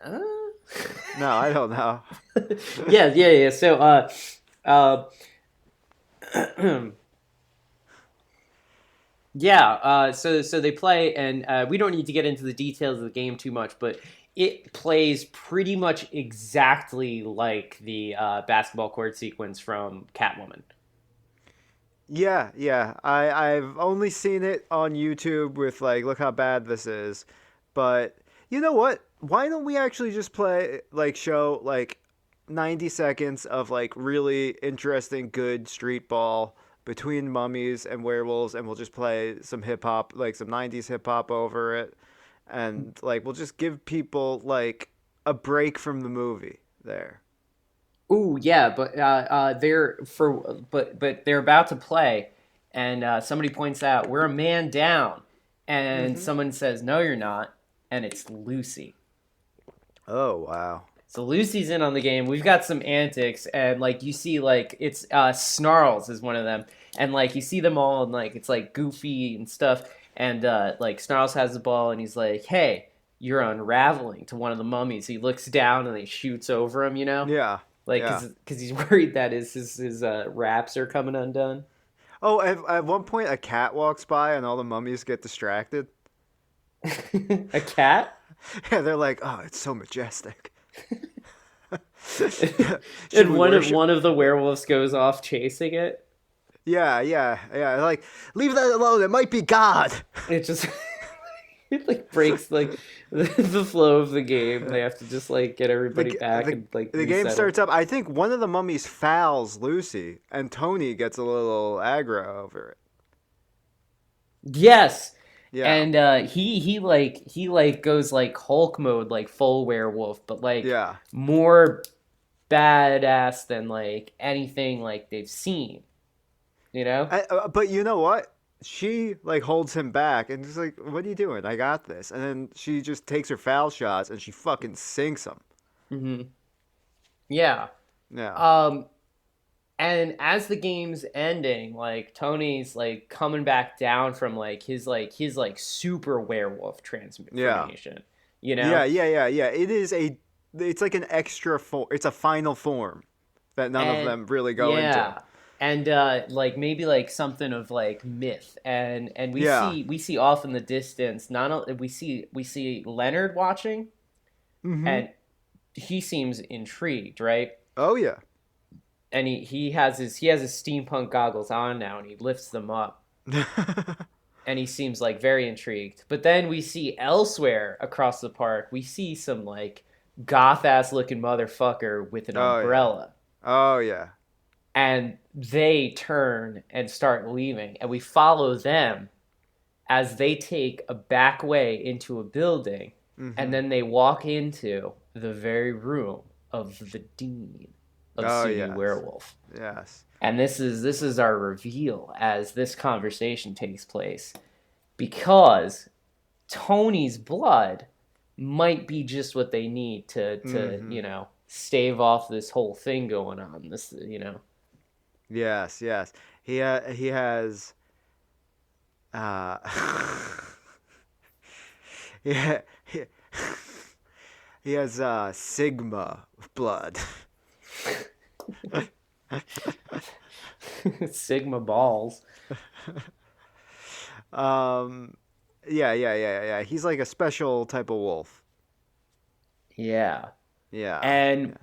Uh, No, I don't know. yeah, yeah, yeah. So uh yeah, so they play, and we don't need to get into the details of the game too much, but it plays pretty much exactly like the basketball court sequence from Catwoman. Yeah, yeah. I've only seen it on YouTube with like, look how bad this is. But you know what? Why don't we actually just play like show like 90 seconds of like really interesting good street ball between mummies and werewolves, and we'll just play some hip hop, like some 90s hip hop over it, and like we'll just give people like a break from the movie there. Ooh, yeah, but but they're about to play, and somebody points out we're a man down, and Mhm. someone says no, you're not, and it's Lucy. Oh, wow. So Lucy's in on the game. We've got some antics, and like you see, like it's Snarls is one of them, and like you see them all, and like it's like Goofy and stuff, and like Snarls has the ball, and he's like, "Hey, you're unraveling to one of the mummies. He looks down and he shoots over him, you know, Yeah, like yeah. because he's worried that his wraps are coming undone. Oh, at one point, a cat walks by and all the mummies get distracted. A cat? Yeah, they're like, "Oh, it's so majestic." Should And we worship? one of the werewolves goes off chasing it. Yeah, yeah, yeah. Like, leave that alone. It might be God. It just it like breaks like the flow of the game. They have to just like get the everybody g- back the and like the game resettle. starts up. I think one of the mummies fouls Lucy, and Tony gets a little aggro over it. Yes. Yeah, And he like goes like Hulk mode, like full werewolf, but like yeah. more badass than like anything like they've seen, you know? But you know what? She like holds him back and just like, "What are you doing? I got this." And then she just takes her foul shots and she fucking sinks him. Hmm. Yeah. Yeah, Um, and as the game's ending, like Tony's like coming back down from like his like super werewolf yeah, transformation, you yeah, know? yeah, yeah, yeah. It's like an extra form. It's a final form that none of And them really go into. yeah. And like maybe like something of like myth. And Yeah. we see off in the distance, not only we see Leonard watching, Mm-hmm. and he seems intrigued, right? Oh yeah. And he has his steampunk goggles on now, and he lifts them up, and he seems like very intrigued. But then we see elsewhere across the park, we see some like goth ass looking motherfucker with an Oh yeah. umbrella, Oh yeah. and they turn and start leaving, and we follow them as they take a back way into a building, and Mm-hmm. then they walk into the very room of the dean of Oh SUNY yes. Werewolf. Yes. And this is our reveal as this conversation takes place, because Tony's blood might be just what they need to Mm-hmm. you know, stave off this whole thing going on. This, you know. Yes. Yes. He has. Uh. Yeah. He, he has Sigma blood. Sigma balls. um. Yeah. Yeah. Yeah. Yeah. He's like a special type of wolf. Yeah. Yeah. And Yeah.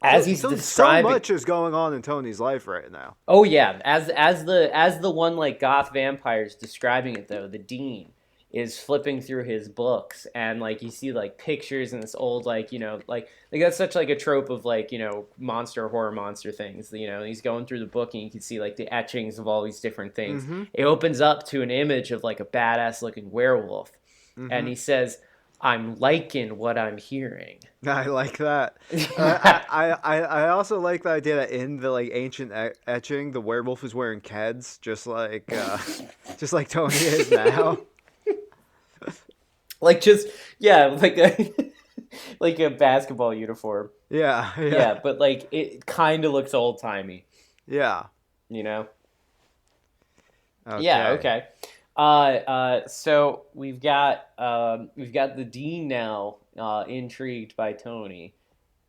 as he's So describing, much is going on in Tony's life right now. oh yeah, as the one like goth vampires describing it though, the dean is flipping through his books, and like you see like pictures in this old, like, you know, like that's such like a trope of like, you know, horror monster things, you know. He's going through the book and you can see like the etchings of all these different things. Mm-hmm. It opens up to an image of like a badass looking werewolf, and Mm-hmm. he says, "I'm liking what I'm hearing." I like that. I also like the idea that in the like ancient etching, the werewolf is wearing Keds, just like Tony is now. Like just, yeah, like a like a basketball uniform. Yeah, yeah, Yeah, but like it kind of looks old timey, yeah. you know. Yeah, Okay. okay. So we've got the dean now, intrigued by Tony,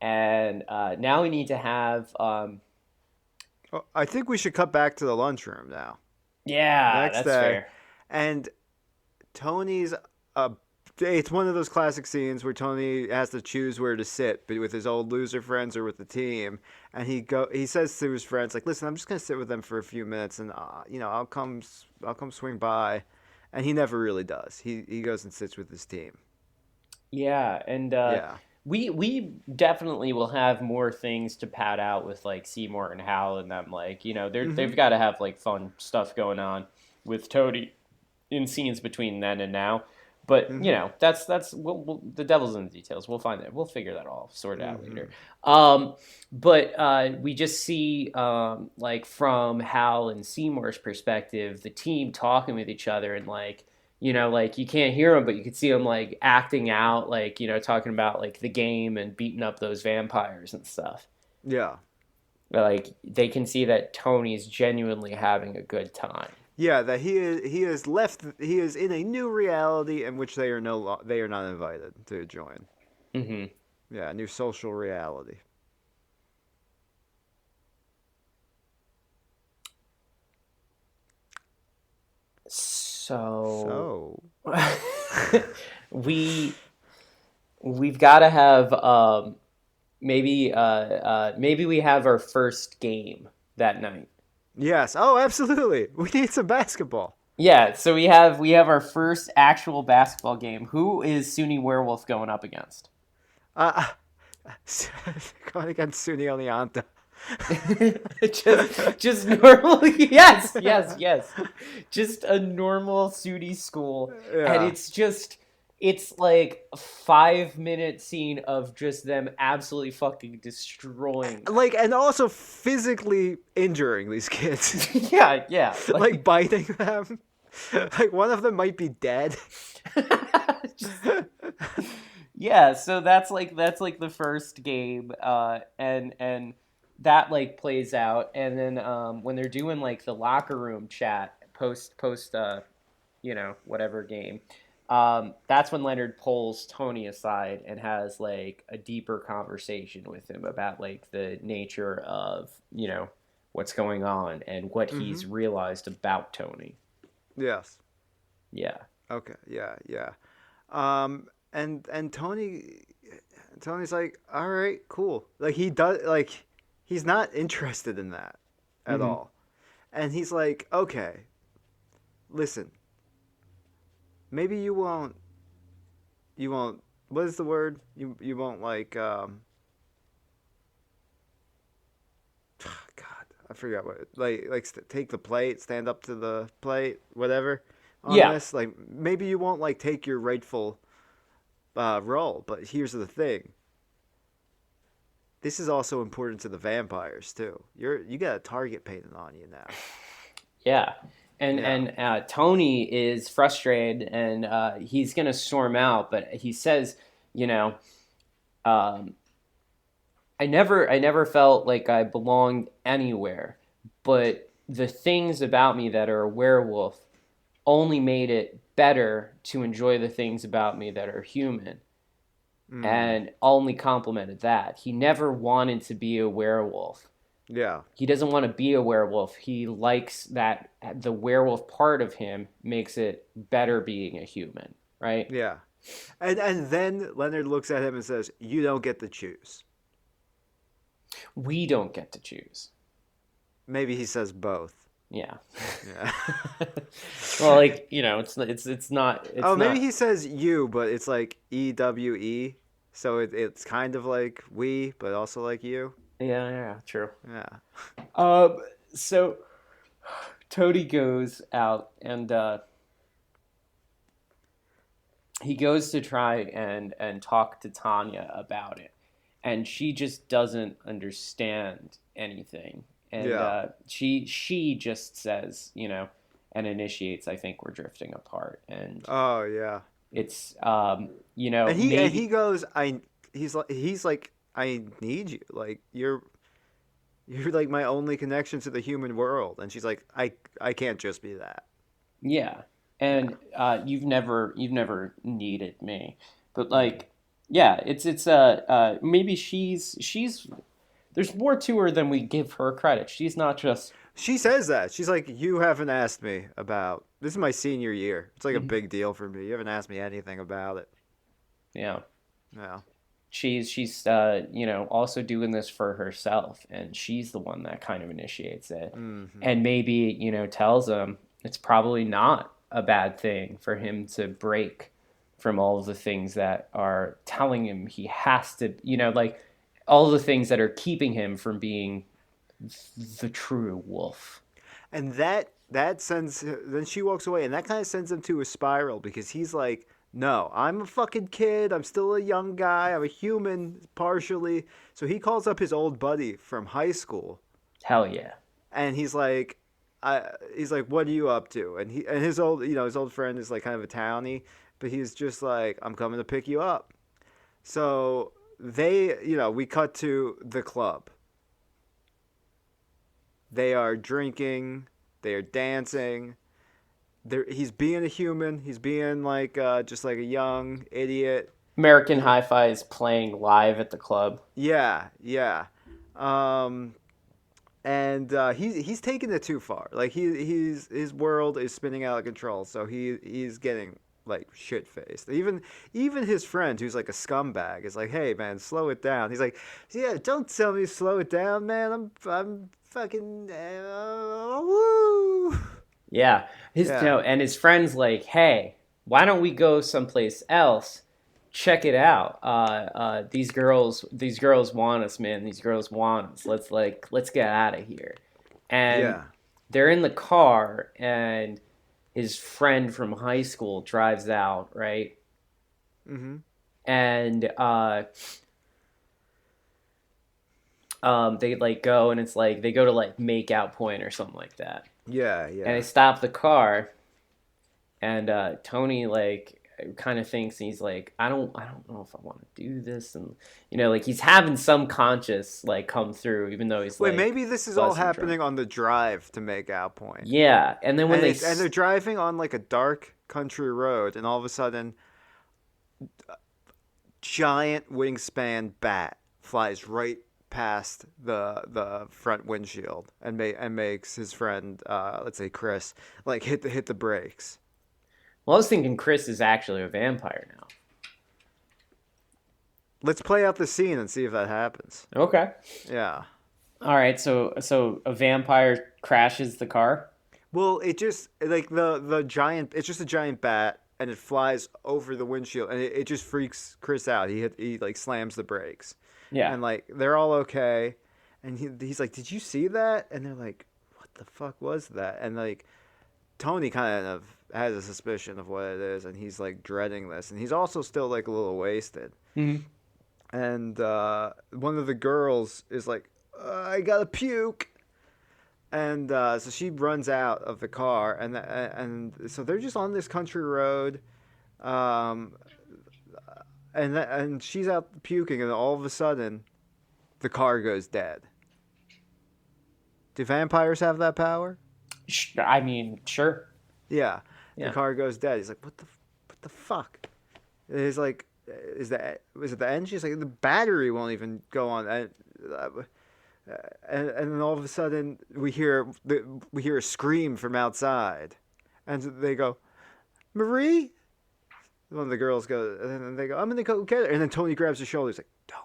and now we need to have Oh, I think we should cut back to the lunchroom now. yeah, Next that's day, fair. and Tony's uh it's one of those classic scenes where Tony has to choose where to sit, but with his old loser friends or with the team. And he says to his friends like, "Listen, I'm just gonna sit with them for a few minutes, and I'll come swing by." And he never really does. He goes and sits with his team. Yeah, and Yeah. we definitely will have more things to pad out with like Seymour and Hal and them. Like, you know, Mhm. they've got to have like fun stuff going on with Toady in scenes between then and now. But you Mhm. know, that's the devil's in the details. We'll find that. We'll figure that all sorted out later. Mhm. Um, but we just see like from Hal and Seymour's perspective, the team talking with each other, and like, you know, like you can't hear them, but you can see them like acting out, like, you know, talking about like the game and beating up those vampires and stuff. Yeah. But, like they can see that Tony's genuinely having a good time. Yeah, that he is in a new reality in which they are not invited to join. Hmm. Yeah, a new social reality. So So, we we've got to have maybe we have our first game that night. yes. Oh, absolutely. We need some basketball. Yeah, so we have our first actual basketball game. Who is SUNY Werewolf going up against? Uh, going against SUNY Oleanta. just normal. Yes. Just a normal SUNY school, and Yeah. it's like a 5 minute scene of just them absolutely fucking destroying them. Like, and also physically injuring these kids. Yeah, Like like biting them. Like one of them might be dead. just yeah. So that's like the first game, and that like plays out, and then when they're doing like the locker room chat post whatever game, that's when Leonard pulls Tony aside and has like a deeper conversation with him about like the nature of what's going on and what Mm-hmm. he's realized about Tony. Yes. Yeah. Okay. Yeah. Yeah. And Tony's like, all right, cool. Like he's not interested in that at Hmm. all. And he's like, okay, listen, maybe you won't. What is the word? You won't like. God, I forgot what. Take the plate, stand up to the plate, whatever. On Yeah. this, like maybe you won't like take your rightful role. But here's the thing. This is also important to the vampires too. You got a target painted on you now. Yeah. And Yeah. and Tony is frustrated, and he's gonna storm out, but he says, you know, um, I never felt like I belonged anywhere, but the things about me that are a werewolf only made it better to enjoy the things about me that are human, Mm. and only complimented that. He never wanted to be a werewolf. Yeah. He doesn't want to be a werewolf. He likes that the werewolf part of him makes it better being a human, right? Yeah. And then Leonard looks at him and says, "You don't get to choose." We don't get to choose. Maybe he says both. Yeah. Yeah. Well, like, it's not Oh, it's maybe not he says you, but it's like EWE. So it's kind of like we, but also like you. yeah, true. Yeah. Um so Toady goes out, and he goes to try and talk to Tanya about it, and she just doesn't understand anything, and Yeah. she just says, and initiates, I think we're drifting apart, and Oh, yeah. it's And he maybe. goes, he's like I need you. Like you're like my only connection to the human world. And she's like I can't just be that. Yeah, Yeah. and you've never needed me, but Mm. like, yeah, it's maybe she's there's more to her than we give her credit. She's not just. She says that. She's like, you haven't asked me about. This is my senior year. It's like a Mhm. big deal for me. You haven't asked me anything about it. Yeah, Yeah. she's also doing this for herself, and she's the one that kind of initiates it, Mm-hmm. and maybe tells him it's probably not a bad thing for him to break from all of the things that are telling him he has to, like all the things that are keeping him from being the true wolf. And that sends. Then she walks away, and that kind of sends him to a spiral because he's like, no, I'm a fucking kid. I'm still a young guy. I'm a human partially. So he calls up his old buddy from high school, Hell yeah. and he's like, what are you up to? And his old friend is like kind of a townie, but he's just like, I'm coming to pick you up. So we cut to the club. They are drinking, they are dancing, he's being a human. He's being like just like a young idiot. American Hi-Fi is playing live at the club. Yeah, yeah. Um, and he's taking it too far. Like he's his world is spinning out of control. So he's getting like shit faced. Even his friend who's like a scumbag is like, hey man, slow it down. He's like, yeah, don't tell me to slow it down, man. I'm fucking woo. Yeah, Yeah, and his friends like, hey, why don't we go someplace else? Check it out. These girls want us, man. These girls want us. Let's get out of here. And yeah. they're in the car, and his friend from high school drives out, right? Mhm. And they like go, and it's like they go to like make out point or something like that, Yeah, and they yeah. stop the car, and Tony like kind of thinks, and he's like, I don't know if I want to do this, and like he's having some conscious like come through, even though he's Wait, like maybe this is all buzzing drunk. happening on the drive to make out point. Yeah, and then when And they're driving on like a dark country road, and all of a sudden, giant wingspan bat flies right past the front windshield and makes his friend, let's say Chris, like hit the brakes. well, I was thinking Chris is actually a vampire now. Let's play out the scene and see if that happens. Okay. Yeah. All right. So a vampire crashes the car. Well, it just like the giant. It's just a giant bat, and it flies over the windshield, and it just freaks Chris out. He like slams the brakes, Yeah. and like they're all okay, and he's like, "Did you see that?" And they're like, "What the fuck was that?" And like Tony kind of has a suspicion of what it is, and he's like dreading this, and he's also still like a little wasted. Mm-hmm. And one of the girls is like, "I gotta puke." And so she runs out of the car, and so they're just on this country road, um, and she's out puking, and all of a sudden, the car goes dead. Do vampires have that power? I mean, sure. Yeah, the Yeah. car goes dead. He's like, what the fuck? And he's like, is it the engine? She's like, the battery won't even go on. And then all of a sudden we hear a scream from outside, and they go, Marie. One of the girls goes, and then they go, I'm gonna go get her. And then Tony grabs his shoulder. He's like, don't.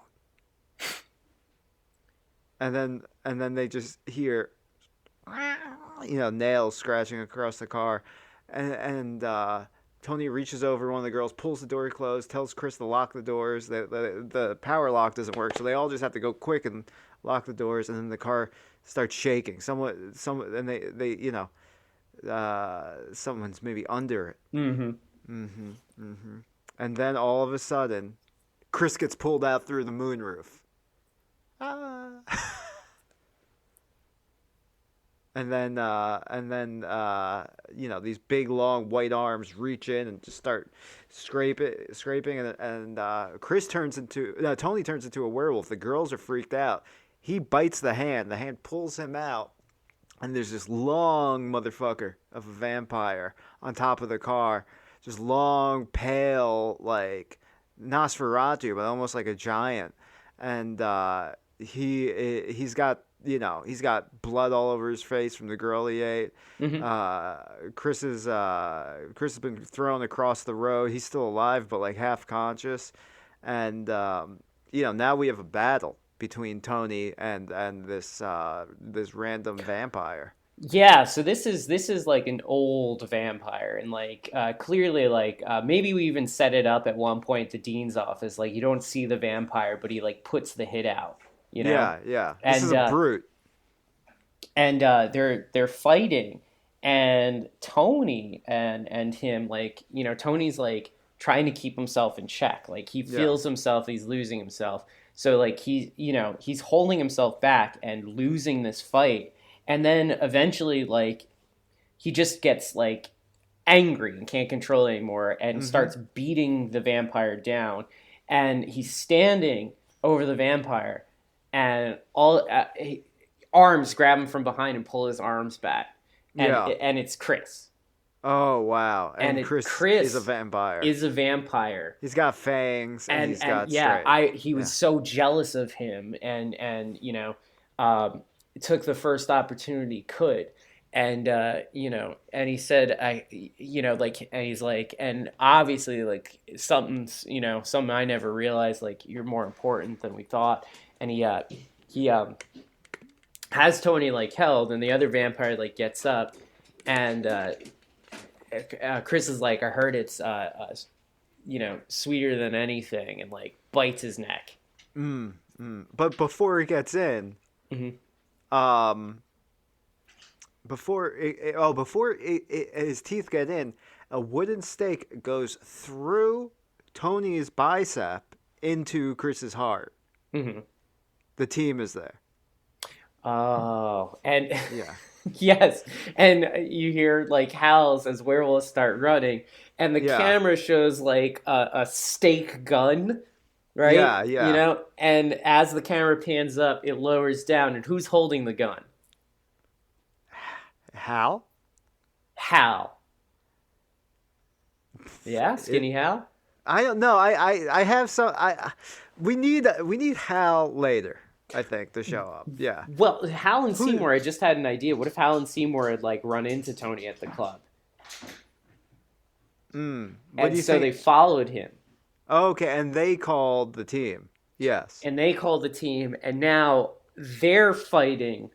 And then they just hear, nails scratching across the car, and Tony reaches over one of the girls, pulls the door closed, tells Chris to lock the doors. The power lock doesn't work, so they all just have to go quick and lock the doors, and then the car starts shaking. And someone's maybe under it. Mm-hmm. And then all of a sudden, Chris gets pulled out through the moonroof. Ah. These big long white arms reach in and just start scraping, and Tony turns into a werewolf. The girls are freaked out. He bites the hand. The hand pulls him out, and there's this long motherfucker of a vampire on top of the car, just long, pale, like Nosferatu, but almost like a giant. And he's got blood all over his face from the girl he ate. Mm-hmm. Chris has been thrown across the road. He's still alive, but like half conscious. And now we have a battle between Tony and this random vampire. Yeah, so this is like an old vampire, and like clearly like maybe we even set it up at one point to Dean's office. Like you don't see the vampire, but he like puts the hit out, Yeah, yeah. This is and a brute. they're fighting, and Tony and him like Tony's like trying to keep himself in check. Like he Yeah. feels himself, he's losing himself. So like he's holding himself back and losing this fight. And then eventually, like, he just gets, like, angry and can't control it anymore and starts beating the vampire down. And he's standing over the vampire, and all arms grab him from behind and pull his arms back. And, Yeah. and it's Chris. Oh wow! and And Chris is a Chris vampire. is a vampire. He's got fangs and he's And got yeah, strength. I he Yeah. was so jealous of him, and um, took the first opportunity he could, and and he said, like, and he's like, and obviously, like, something I never realized, like, you're more important than we thought, and he has Tony like held, and the other vampire like gets up, and Chris is like, I heard it's sweeter than anything, and like bites his neck. But before he gets in, Mm-hmm. um, his teeth get in, a wooden stake goes through Tony's bicep into Chris's heart. Mm-hmm. The team is there. Oh, and Yeah. yes, and you hear like howls as werewolves start running, and the Yeah. camera shows like a stake gun, right? Yeah. Yeah. And as the camera pans up, it lowers down, and who's holding the gun? Hal? Hal. Yeah, It, Skinny Hal. I don't know. I have some. We need Hal later. I think to show up. Yeah. Well, Hal and Who? Seymour, I just had an idea. What if Hal and Seymour had like run into Tony at the club, What and do you so think? they followed him, Okay, and they called the team. Yes. and they called the team, and now they're fighting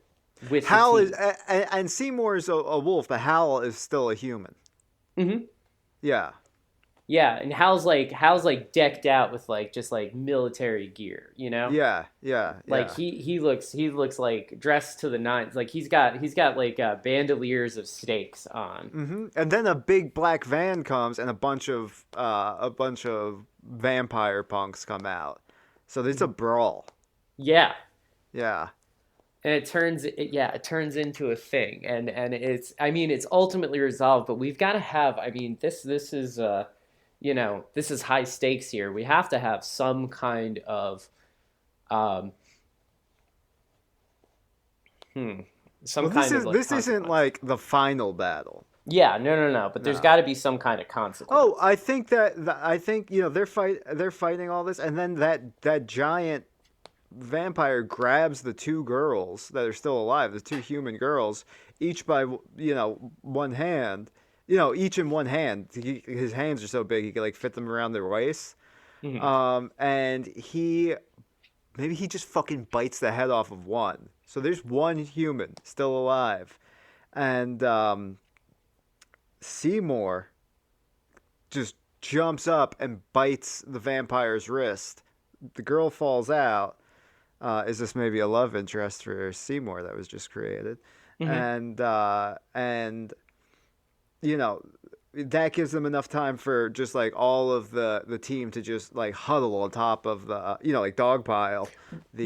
with the Hal is, team. and Seymour is a wolf, but Hal is still a human. Mm-hmm. Yeah. Yeah, and Hal's like decked out with like just like military gear, Yeah. Yeah. Like Yeah. he looks like dressed to the nines. Like he's got like bandoliers of stakes on. And then a big black van comes, and a bunch of vampire punks come out. So there's a brawl. Yeah, Yeah. and it turns into a thing, and it's ultimately resolved, but we've got to have, this is high stakes here. We have to have some kind of um hmm some Well, this kind of is like this isn't consequence. like the final battle. Yeah, no, but there's No. got to be some kind of consequence. Oh, I think they're fighting all this, and then that giant vampire grabs the two girls that are still alive, the two human girls, each by one hand, each in one hand. His hands are so big he can like fit them around their waist. Mhm. And maybe he just fucking bites the head off of one. So there's one human still alive, and Seymour just jumps up and bites the vampire's wrist. The girl falls out. Is this maybe a love interest for Seymour that was just created? Mhm. And you know that gives them enough time for just like all of the team to just like huddle on top of the like dogpile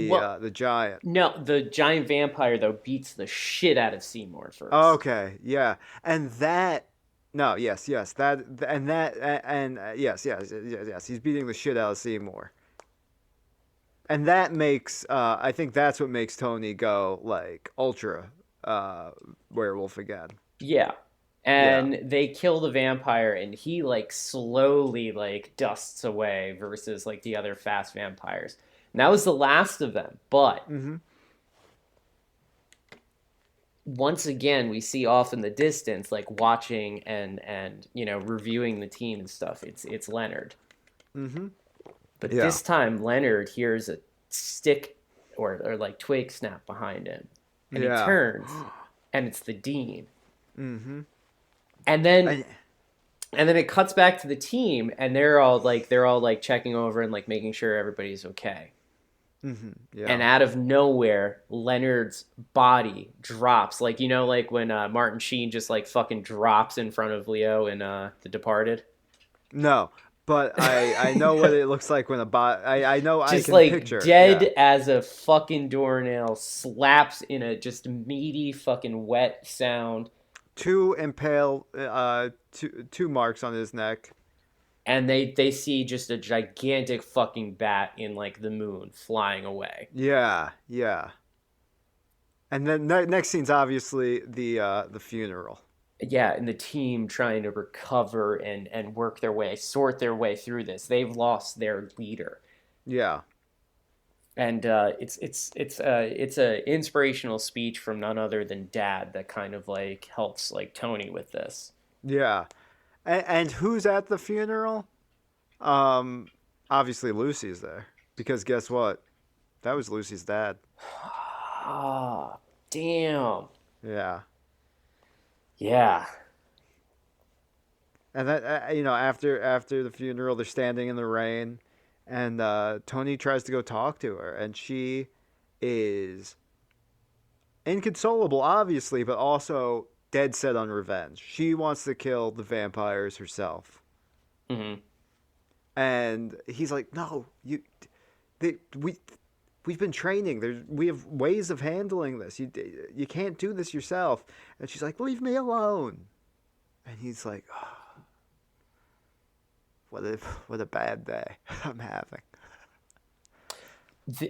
Well, the giant. no, the giant vampire though beats the shit out of Seymour first. Okay, yeah, and that. No, yes, that and that and yes. He's beating the shit out of Seymour, and that makes I think that's what makes Tony go like ultra werewolf again. Yeah. Yeah. And they kill the vampire, and he like slowly like dusts away versus like the other fast vampires. And that was the last of them. But Mm-hmm. once again, we see off in the distance, like watching and reviewing the team and stuff. It's Leonard. Mm-hmm. But Yeah. this time, Leonard hears a stick or like twig snap behind him, and he Yeah. turns, and it's the dean. Mm-hmm. And then I, and then it cuts back to the team, and they're all like checking over and like making sure everybody's okay. mm-hmm. Yeah. And out of nowhere, Leonard's body drops, like like when Martin Sheen just like fucking drops in front of Leo in The Departed. No, but I know what it looks like when a bot. I know I Just can like picture. dead Yeah. as a fucking doornail, slaps in a just meaty fucking wet sound. Two impale, two marks on his neck. And they see just a gigantic fucking bat in like the moon flying away. Yeah, yeah. And then next scene's obviously the funeral. yeah, and the team trying to recover and work their way, sort their way through this. They've lost their leader, Yeah. and it's a inspirational speech from none other than Dad that kind of like helps like Tony with this. Yeah. And who's at the funeral? Um, Obviously Lucy's there because guess what? That was Lucy's dad. Ah, damn. Yeah. Yeah. And that after the funeral, they're standing in the rain, and Tony tries to go talk to her, and she is inconsolable, obviously, but also dead set on revenge. She wants to kill the vampires herself, Hmm. and he's like, "No, they, we've been training. We have ways of handling this. You can't do this yourself." And she's like, "Leave me alone." And he's like, oh, what a bad day I'm having."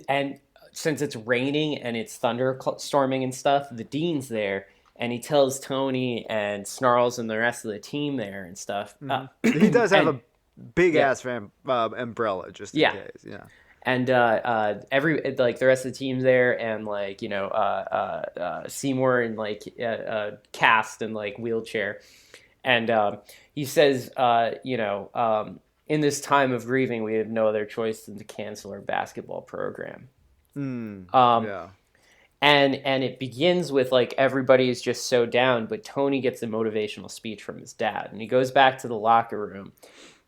And since it's raining and it's thunderstorming and stuff, the dean's there, and he tells Tony and Snarls and the rest of the team there and stuff. He does have And a big yeah, ass umbrella just in yeah, case. Yeah. and every like the rest of the team's there, and like Seymour and like Cast and like wheelchair, and he says, in this time of grieving, we have no other choice than to cancel our basketball program. Mm, Um, yeah. and it begins with like everybody is just so down, but Tony gets a motivational speech from his dad, and he goes back to the locker room,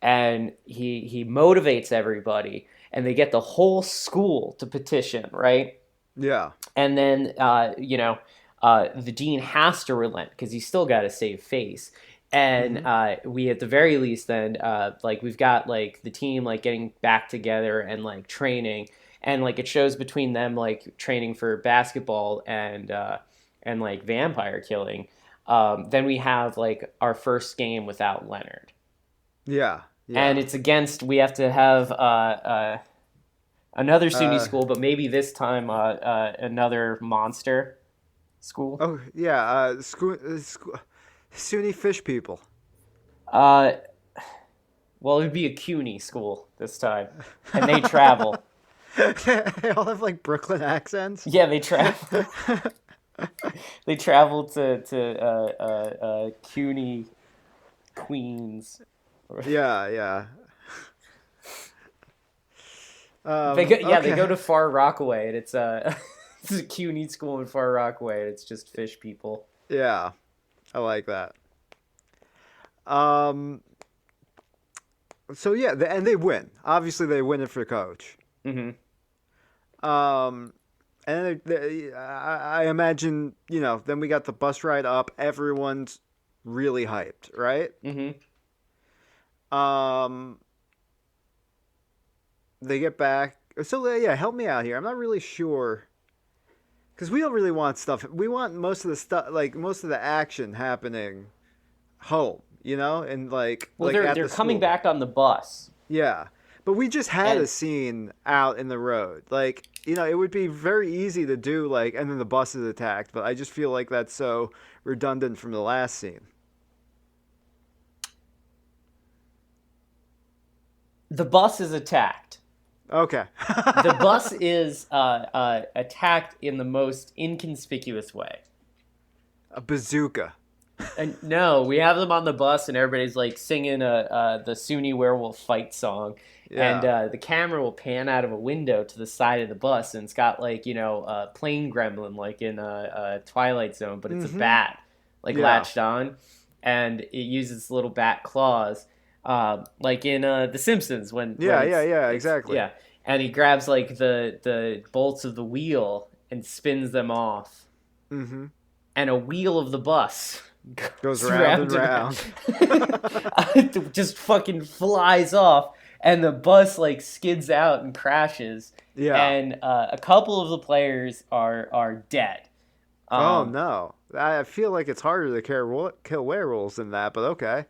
and he motivates everybody, and they get the whole school to petition, right? Yeah. And then the dean has to relent because he's still got to save face. And Hmm. we at the very least then like we've got like the team like getting back together and like training, and like it shows between them like training for basketball and like vampire killing. Then we have like our first game without Leonard, Yeah. and Yeah. it's against, we have to have another SUNY Uh. school, but maybe this time another monster school. Oh yeah. SUNY fish people. Uh, well, it would be a CUNY school this time, and they travel. They all have like Brooklyn accents. Yeah, they travel. They travel to CUNY, Queens. Yeah. Yeah. They go Okay. to Far Rockaway, and it's it's a CUNY school in Far Rockaway, and it's just fish people. Yeah. I like that. Um. So yeah, and they win. Obviously, they win it for coach. Hmm. Um. And I imagine, then we got the bus ride up. Everyone's really hyped, right? Hmm. Um, they get back. So yeah, help me out here. I'm not really sure because we don't really want stuff. We want most of the stuff, like most of the action happening home, and Well, like at they're the coming school. back on the bus, Yeah, but we just had a and scene out in the road. Like, it would be very easy to do like, and then the bus is attacked. But I just feel like that's so redundant from the last scene. the bus is attacked. Okay. The bus is attacked in the most inconspicuous way. A bazooka. And no, we have them on the bus, and everybody's like singing the SUNY Werewolf fight song, and Yeah. the camera will pan out of a window to the side of the bus, and it's got like a plane gremlin like in a Twilight Zone, but it's a bat like Yeah. latched on, and it uses little bat claws, like in The Simpsons when Yeah. Yeah. Yeah. it's Exactly. yeah, and he grabs like the bolts of the wheel and spins them off, Mm-hmm. and a wheel of the bus Goes goes round and round round. it just fucking flies off, and the bus like skids out and crashes, Yeah. and a couple of the players are dead. Oh um, no. I feel like it's harder to kill werewolves than that, but okay.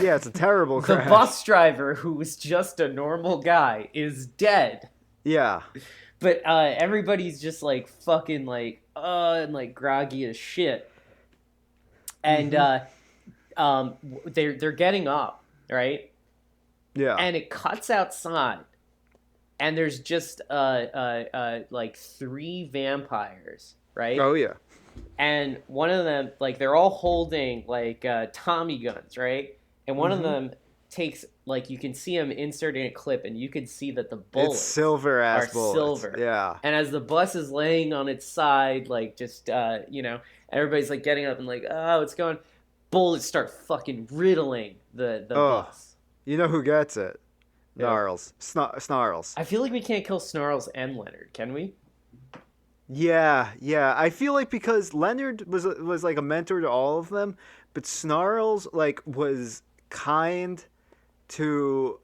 Yeah, it's a terrible the crash. bus driver, who was just a normal guy, is dead, Yeah. but everybody's just like fucking like and like groggy as shit, and Mm-hmm. they're getting up, right? Yeah. And it cuts outside, and there's just like three vampires, right? Oh yeah. And one of them, like, they're all holding like Tommy guns, right? And one of Mm-hmm. them takes, like, you can see him inserting a clip, and you can see that the It's bullets silver are ass bullets. silver. Yeah. And as the bus is laying on its side, like, just everybody's like getting up and like, oh, it's going. Bullets start fucking riddling the Oh, bus. you know who gets it? Yeah. Snarls. I feel like we can't kill Snarls and Leonard, can we? Yeah, yeah. I feel like because Leonard was like a mentor to all of them, but Snarls like was kind to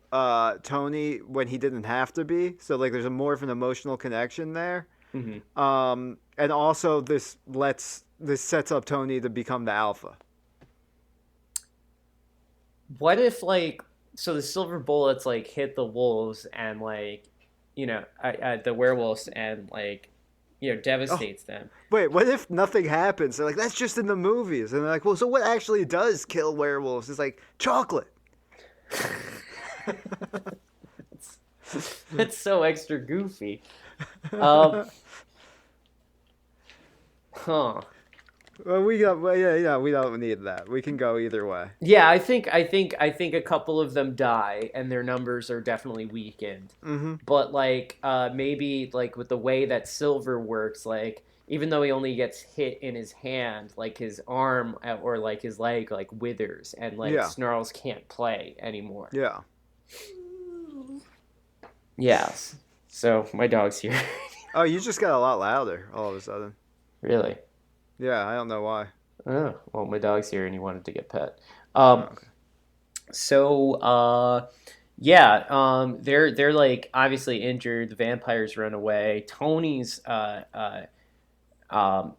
Tony when he didn't have to be. So like there's a more of an emotional connection there. Mm-hmm. And also this sets up Tony to become the alpha. What if, like, so the silver bullets like hit the wolves and, like, the werewolves, and, like, Oh, devastates them? wait, what if nothing happens? They're like, that's just in the movies. And they're like, well, so what actually does kill werewolves? It's like chocolate. That's so extra goofy. Um, huh. Well, yeah, we don't need that. We can go either way. Yeah, I think a couple of them die, and their numbers are definitely weakened. Mm-hmm. But, like, maybe, like, with the way that Silver works, like, even though he only gets hit in his hand, like, his arm or, like, his leg, like, withers, and, like, Yeah, Snarls can't play anymore. yeah. Yes. So my dog's here. Oh, you just got a lot louder all of a sudden. Really? Yeah, I don't know why. Oh, well, my dog's here and he wanted to get pet. Oh, Um, okay. so yeah, they're like obviously injured. The vampires run away. Tony's um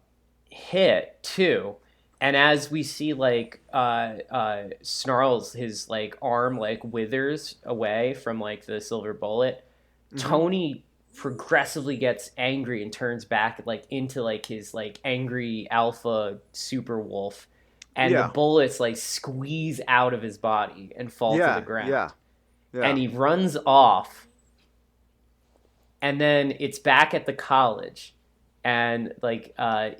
hit too. And as we see, like, Snarls, his, like, arm, like, withers away from, like, the silver bullet. Mm-hmm. Tony progressively gets angry and turns back, like, into, like, his, like, angry alpha super wolf, and the Yeah, bullets, like, squeeze out of his body and fall to the yeah, ground, yeah, and yeah. he runs off, and then it's back at the college, and, like,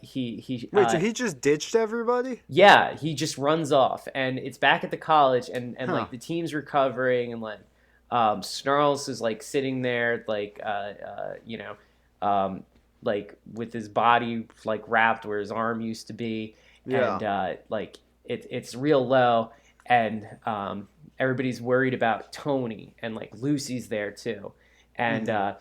he Wait, so he just ditched everybody? yeah, he just runs off, and it's back at the college, and Huh. like, the team's recovering, and, like, Snarls is, like, sitting there, like, like, with his body, like, wrapped where his arm used to be, Yeah. and like, it's real low, and everybody's worried about Tony, and, like, Lucy's there too, and Mm-hmm.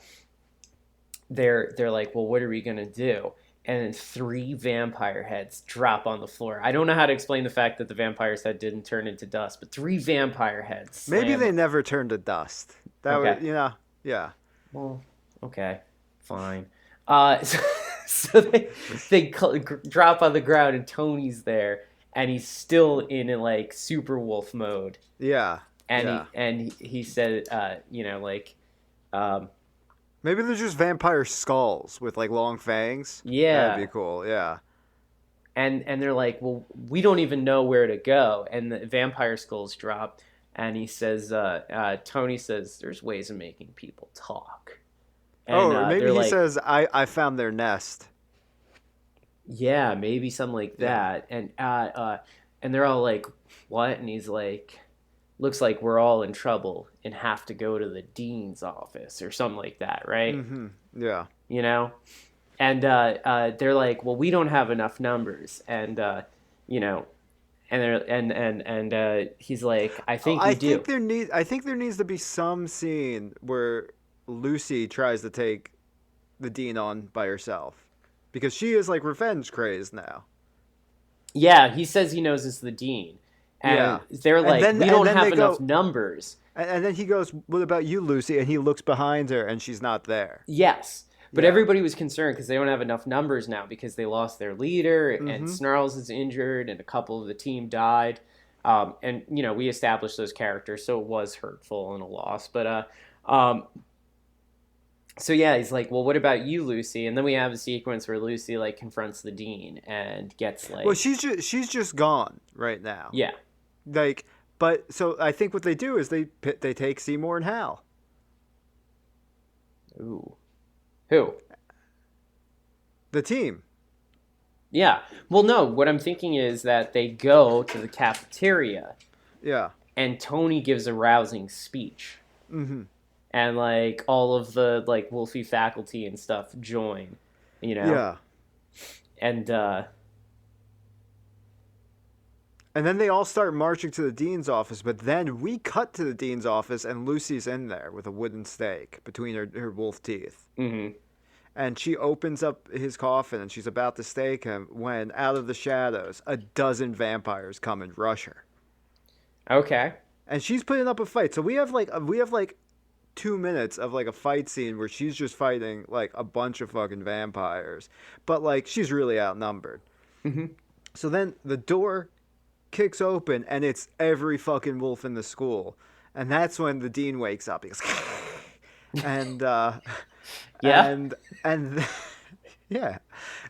they're like, well, what are we gonna do? And then three vampire heads drop on the floor. I don't know how to explain the fact that the vampire's head didn't turn into dust, but three vampire heads Maybe slam. they never turned to dust. That Okay. would, yeah. Well, okay, fine. So, so drop on the ground, and Tony's there, and he's still in a, like, super wolf mode, Yeah, and yeah. he said, like, um, Maybe they're just vampire skulls with like long fangs. That'd yeah. be cool. Yeah. And they're like, well, we don't even know where to go, and the vampire skulls drop, and he says, Tony says, there's ways of making people talk, Oh, and or maybe they're he like, says, I found their nest. yeah, maybe something like Yeah. that, and they're all like, what? And he's like, looks like we're all in trouble and have to go to the dean's office or something like that, right? Mm-hmm. Yeah. You know, and they're like, well, we don't have enough numbers, and you know, and they're and he's like, I Oh, think you do. I think there needs to be some scene where Lucy tries to take the dean on by herself because she is like revenge crazed now. Yeah, he says he knows it's the dean, and Yeah. they're like, we don't have They enough go, numbers. and then he goes, "What about you, Lucy?" And he looks behind her, and she's not there. Yes, but Yeah. everybody was concerned because they don't have enough numbers now because they lost their leader, and Mm-hmm. Snarls is injured, and a couple of the team died. And we established those characters, so it was hurtful and a loss. But so yeah, he's like, well, what about you, Lucy? And then we have a sequence where Lucy, like, confronts the dean and gets, like, Well, she's just gone right now. yeah. like, but so I think what they do is they take Seymour and Hal, Ooh. Who? the team. Yeah. Well, no, what I'm thinking is that they go to the cafeteria Yeah. and Tony gives a rousing speech. Mm-hmm. And like all of the like Wolfie faculty and stuff join, you know? Yeah. And And then they all start marching to the dean's office, but then we cut to the dean's office and Lucy's in there with a wooden stake between her wolf teeth. mhm. And she opens up his coffin and she's about to stake him when out of the shadows a dozen vampires come and rush her. Okay. And she's putting up a fight. So we have like 2 minutes of like a fight scene where she's just fighting like a bunch of fucking vampires. But like she's really outnumbered. Mhm. So then the door kicks open and it's every fucking wolf in the school. And that's when the dean wakes up. He goes and Yeah. and yeah.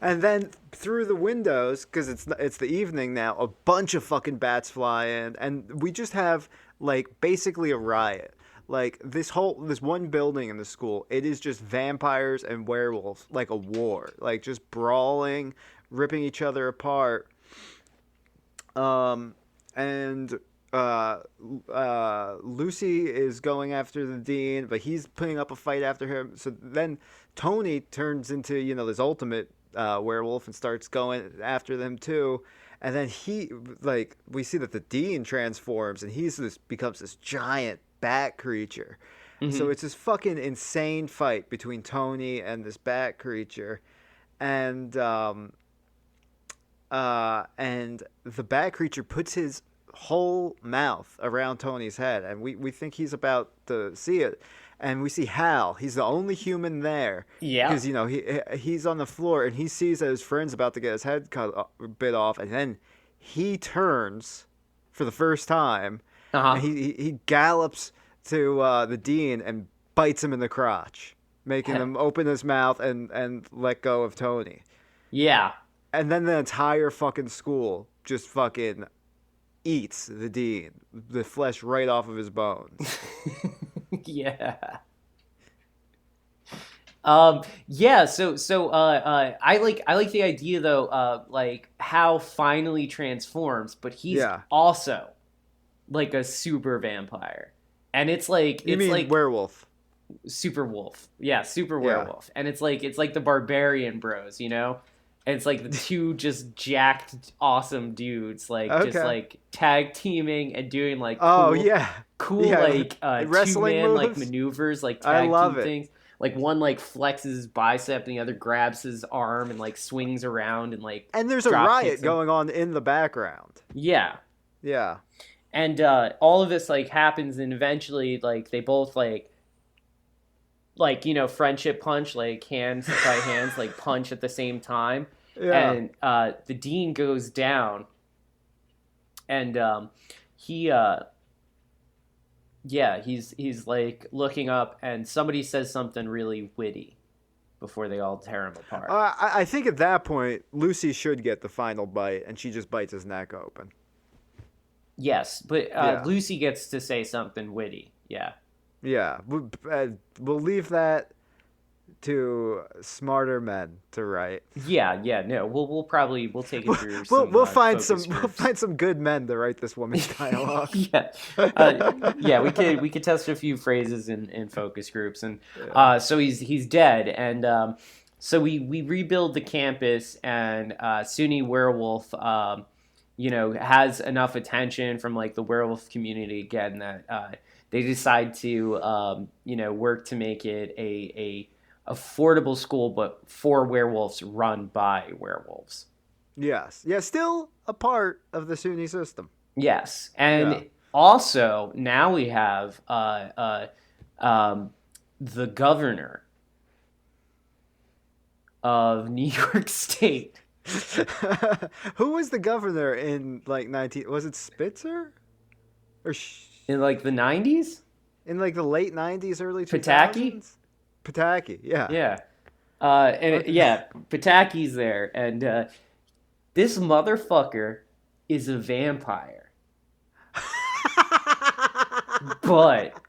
And then through the windows, because it's the evening now, a bunch of fucking bats fly in, and we just have like basically a riot. Like this one building in the school, it is just vampires and werewolves, like a war, like just brawling, ripping each other apart. And Lucy is going after the dean, but he's putting up a fight after him. So then Tony turns into this ultimate werewolf and starts going after them too. And then we see that the dean transforms and becomes this giant bat creature. So Mhm. it's this fucking insane fight between Tony and this bat creature, and and the bat creature puts his whole mouth around Tony's head, and we think he's about to see it, and we see Hal. He's the only human there Yeah. because he's on the floor, and he sees that his friend's about to get his head bit off, and then he turns for the first time, and Uh-huh. he gallops to the dean and bites him in the crotch, making him open his mouth and let go of Tony. Yeah. And then the entire fucking school just fucking eats the dean, the flesh right off of his bones. Yeah. Yeah, I like the idea though, like how finally transforms, but he's Yeah. also like a super vampire. And it's like You it's mean like werewolf? super wolf. Yeah, super Yeah. werewolf. And it's like the barbarian bros, you know? And it's like the two just jacked awesome dudes like just Okay. like tag teaming and doing like Oh cool yeah, cool yeah. like Wrestling two-man like moves. maneuvers like I tag love team it. things. Like one like flexes his bicep and the other grabs his arm and like swings around and like And there's a drop riot kicks him. going on in the background. Yeah. Yeah. And all of this like happens and eventually like they both friendship punch, like hands by hands, like punch at the same time. Yeah. And the dean goes down and he he's like looking up and somebody says something really witty before they all tear him apart. I think at that point Lucy should get the final bite, and she just bites his neck open. Yes, but Yeah. Lucy gets to say something witty. Yeah. Yeah, we'll leave that to smarter men to write. Yeah, no. We'll probably take it through some We'll find focus we'll groups. find some good men to write this woman's dialogue. Yeah, yeah. We could test a few phrases in focus groups, and so he's dead, and so we rebuild the campus, and SUNY Werewolf, has enough attention from like the werewolf community again that they decide to work to make it a affordable school, but for werewolves run by werewolves. Yes, yeah, still a part of the SUNY system. Yes, and Yeah. also now we have the governor of New York State. Who was the governor in like 19? Was it Spitzer, or In like the 90s? in like the late 90s, early 2000s? Pataki? Pataki, yeah. Yeah. Pataki's there, and this motherfucker is a vampire. But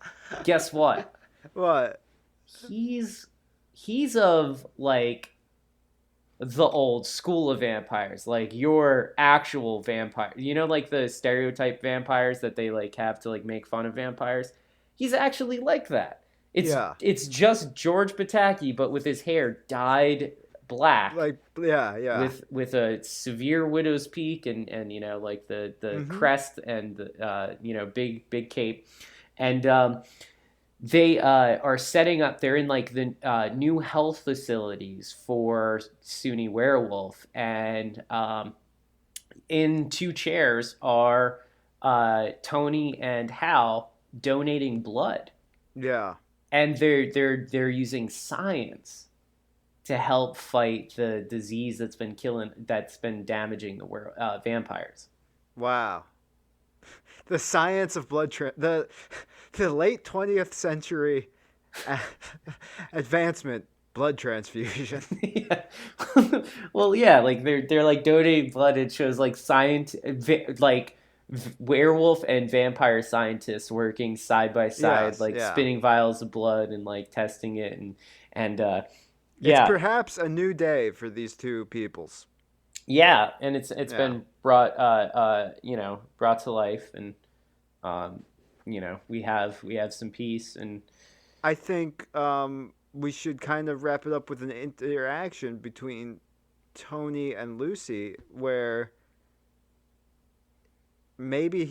guess what? What? He's he's of like the old school of vampires, like your actual vampire. You know, like the stereotype vampires that they like have to like make fun of vampires. He's actually like that. Yeah. It's just George Pataki, but with his hair dyed black, Like, yeah, yeah. with a severe widow's peak and like the Mm-hmm. crest and the big cape, and they are setting up. They're in like the new health facilities for SUNY Werewolf, and in two chairs are Tony and Hal donating blood, Yeah. and they're using science to help fight the disease that's been damaging the vampires. Wow. The science of the late 20th century advancement, blood transfusion. Yeah. Well, yeah, like they're like donating blood. It shows like werewolf and vampire scientists working side by side, Yes, like yeah. spinning vials of blood and like testing it, and It's yeah, perhaps a new day for these two peoples. yeah, and it's Yeah. been brought to life, and um we have some peace, and I think we should kind of wrap it up with an interaction between Tony and Lucy where maybe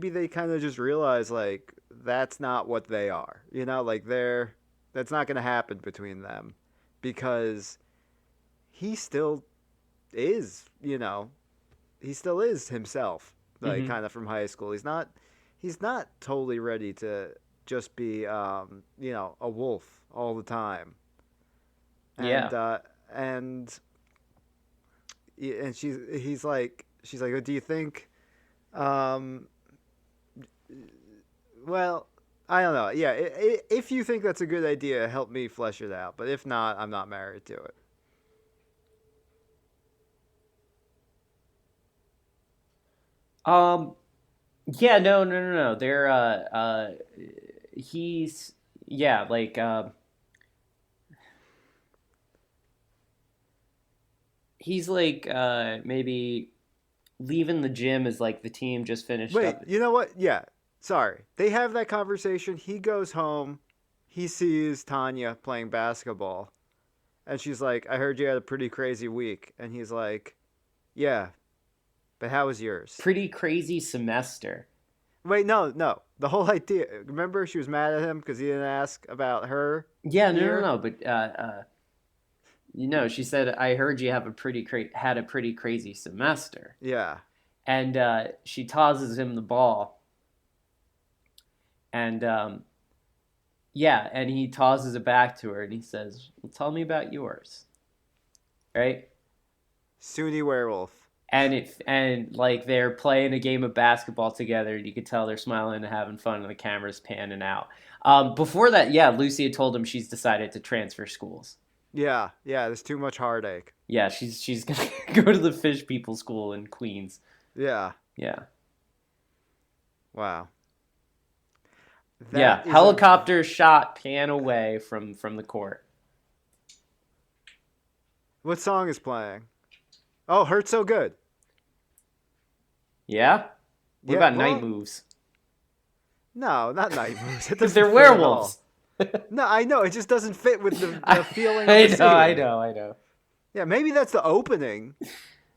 they kind of just realize like that's not what they are. You know, like that's not going to happen between them because he still is, he still is himself, like hmm kind of from high school. He's not totally ready to just be a wolf all the time. yeah. And and she's like, "Oh, do you think um well, I don't know. Yeah, if you think that's a good idea, help me flesh it out. But if not, I'm not married to it." Um, yeah, no. They're he's yeah, like he's like maybe leaving the gym as like the team just finished Wait, up. you know what? Yeah, sorry. They have that conversation. He goes home. He sees Tanya playing basketball. And she's like, "I heard you had a pretty crazy week." And he's like, "Yeah, but how was yours?" Pretty crazy semester. Wait, no, no. The whole idea. Remember, she was mad at him because he didn't ask about her Yeah, year? no, but she said I heard you have had a pretty crazy semester. Yeah. And she tosses him the ball, and yeah, and he tosses it back to her, and he says, "Well, tell me about yours." Right? SUNY Werewolf. And like they're playing a game of basketball together, and you could tell they're smiling and having fun, and the camera's panning out. Before that, yeah, Lucy had told him she's decided to transfer schools. Yeah, yeah, there's too much heartache. Yeah, she's gonna go to the fish people school in Queens. Yeah. Yeah. Wow. Yeah, That is a. helicopter shot pan away from the court. What song is playing? Oh, Hurt So Good. Yeah? What Yeah, about well, night moves? no, not Night Moves. It Because doesn't they're fit at all. werewolves. No, I know. It just doesn't fit with the I, feeling of I the know, I scene. know, I know. Yeah, maybe that's the opening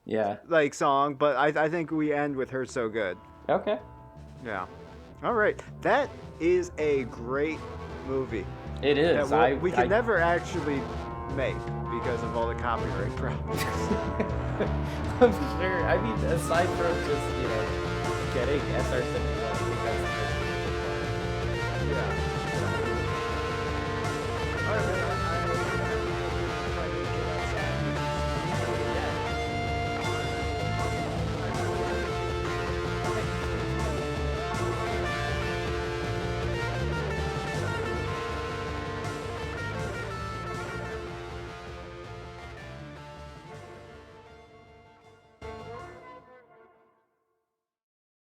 Yeah. like song, but I think we end with Hurt So Good. Okay. Yeah. All right. That is a great movie It that is. we can never actually make because of all the copyright problems. I'm sure. I mean, aside from just, getting SR7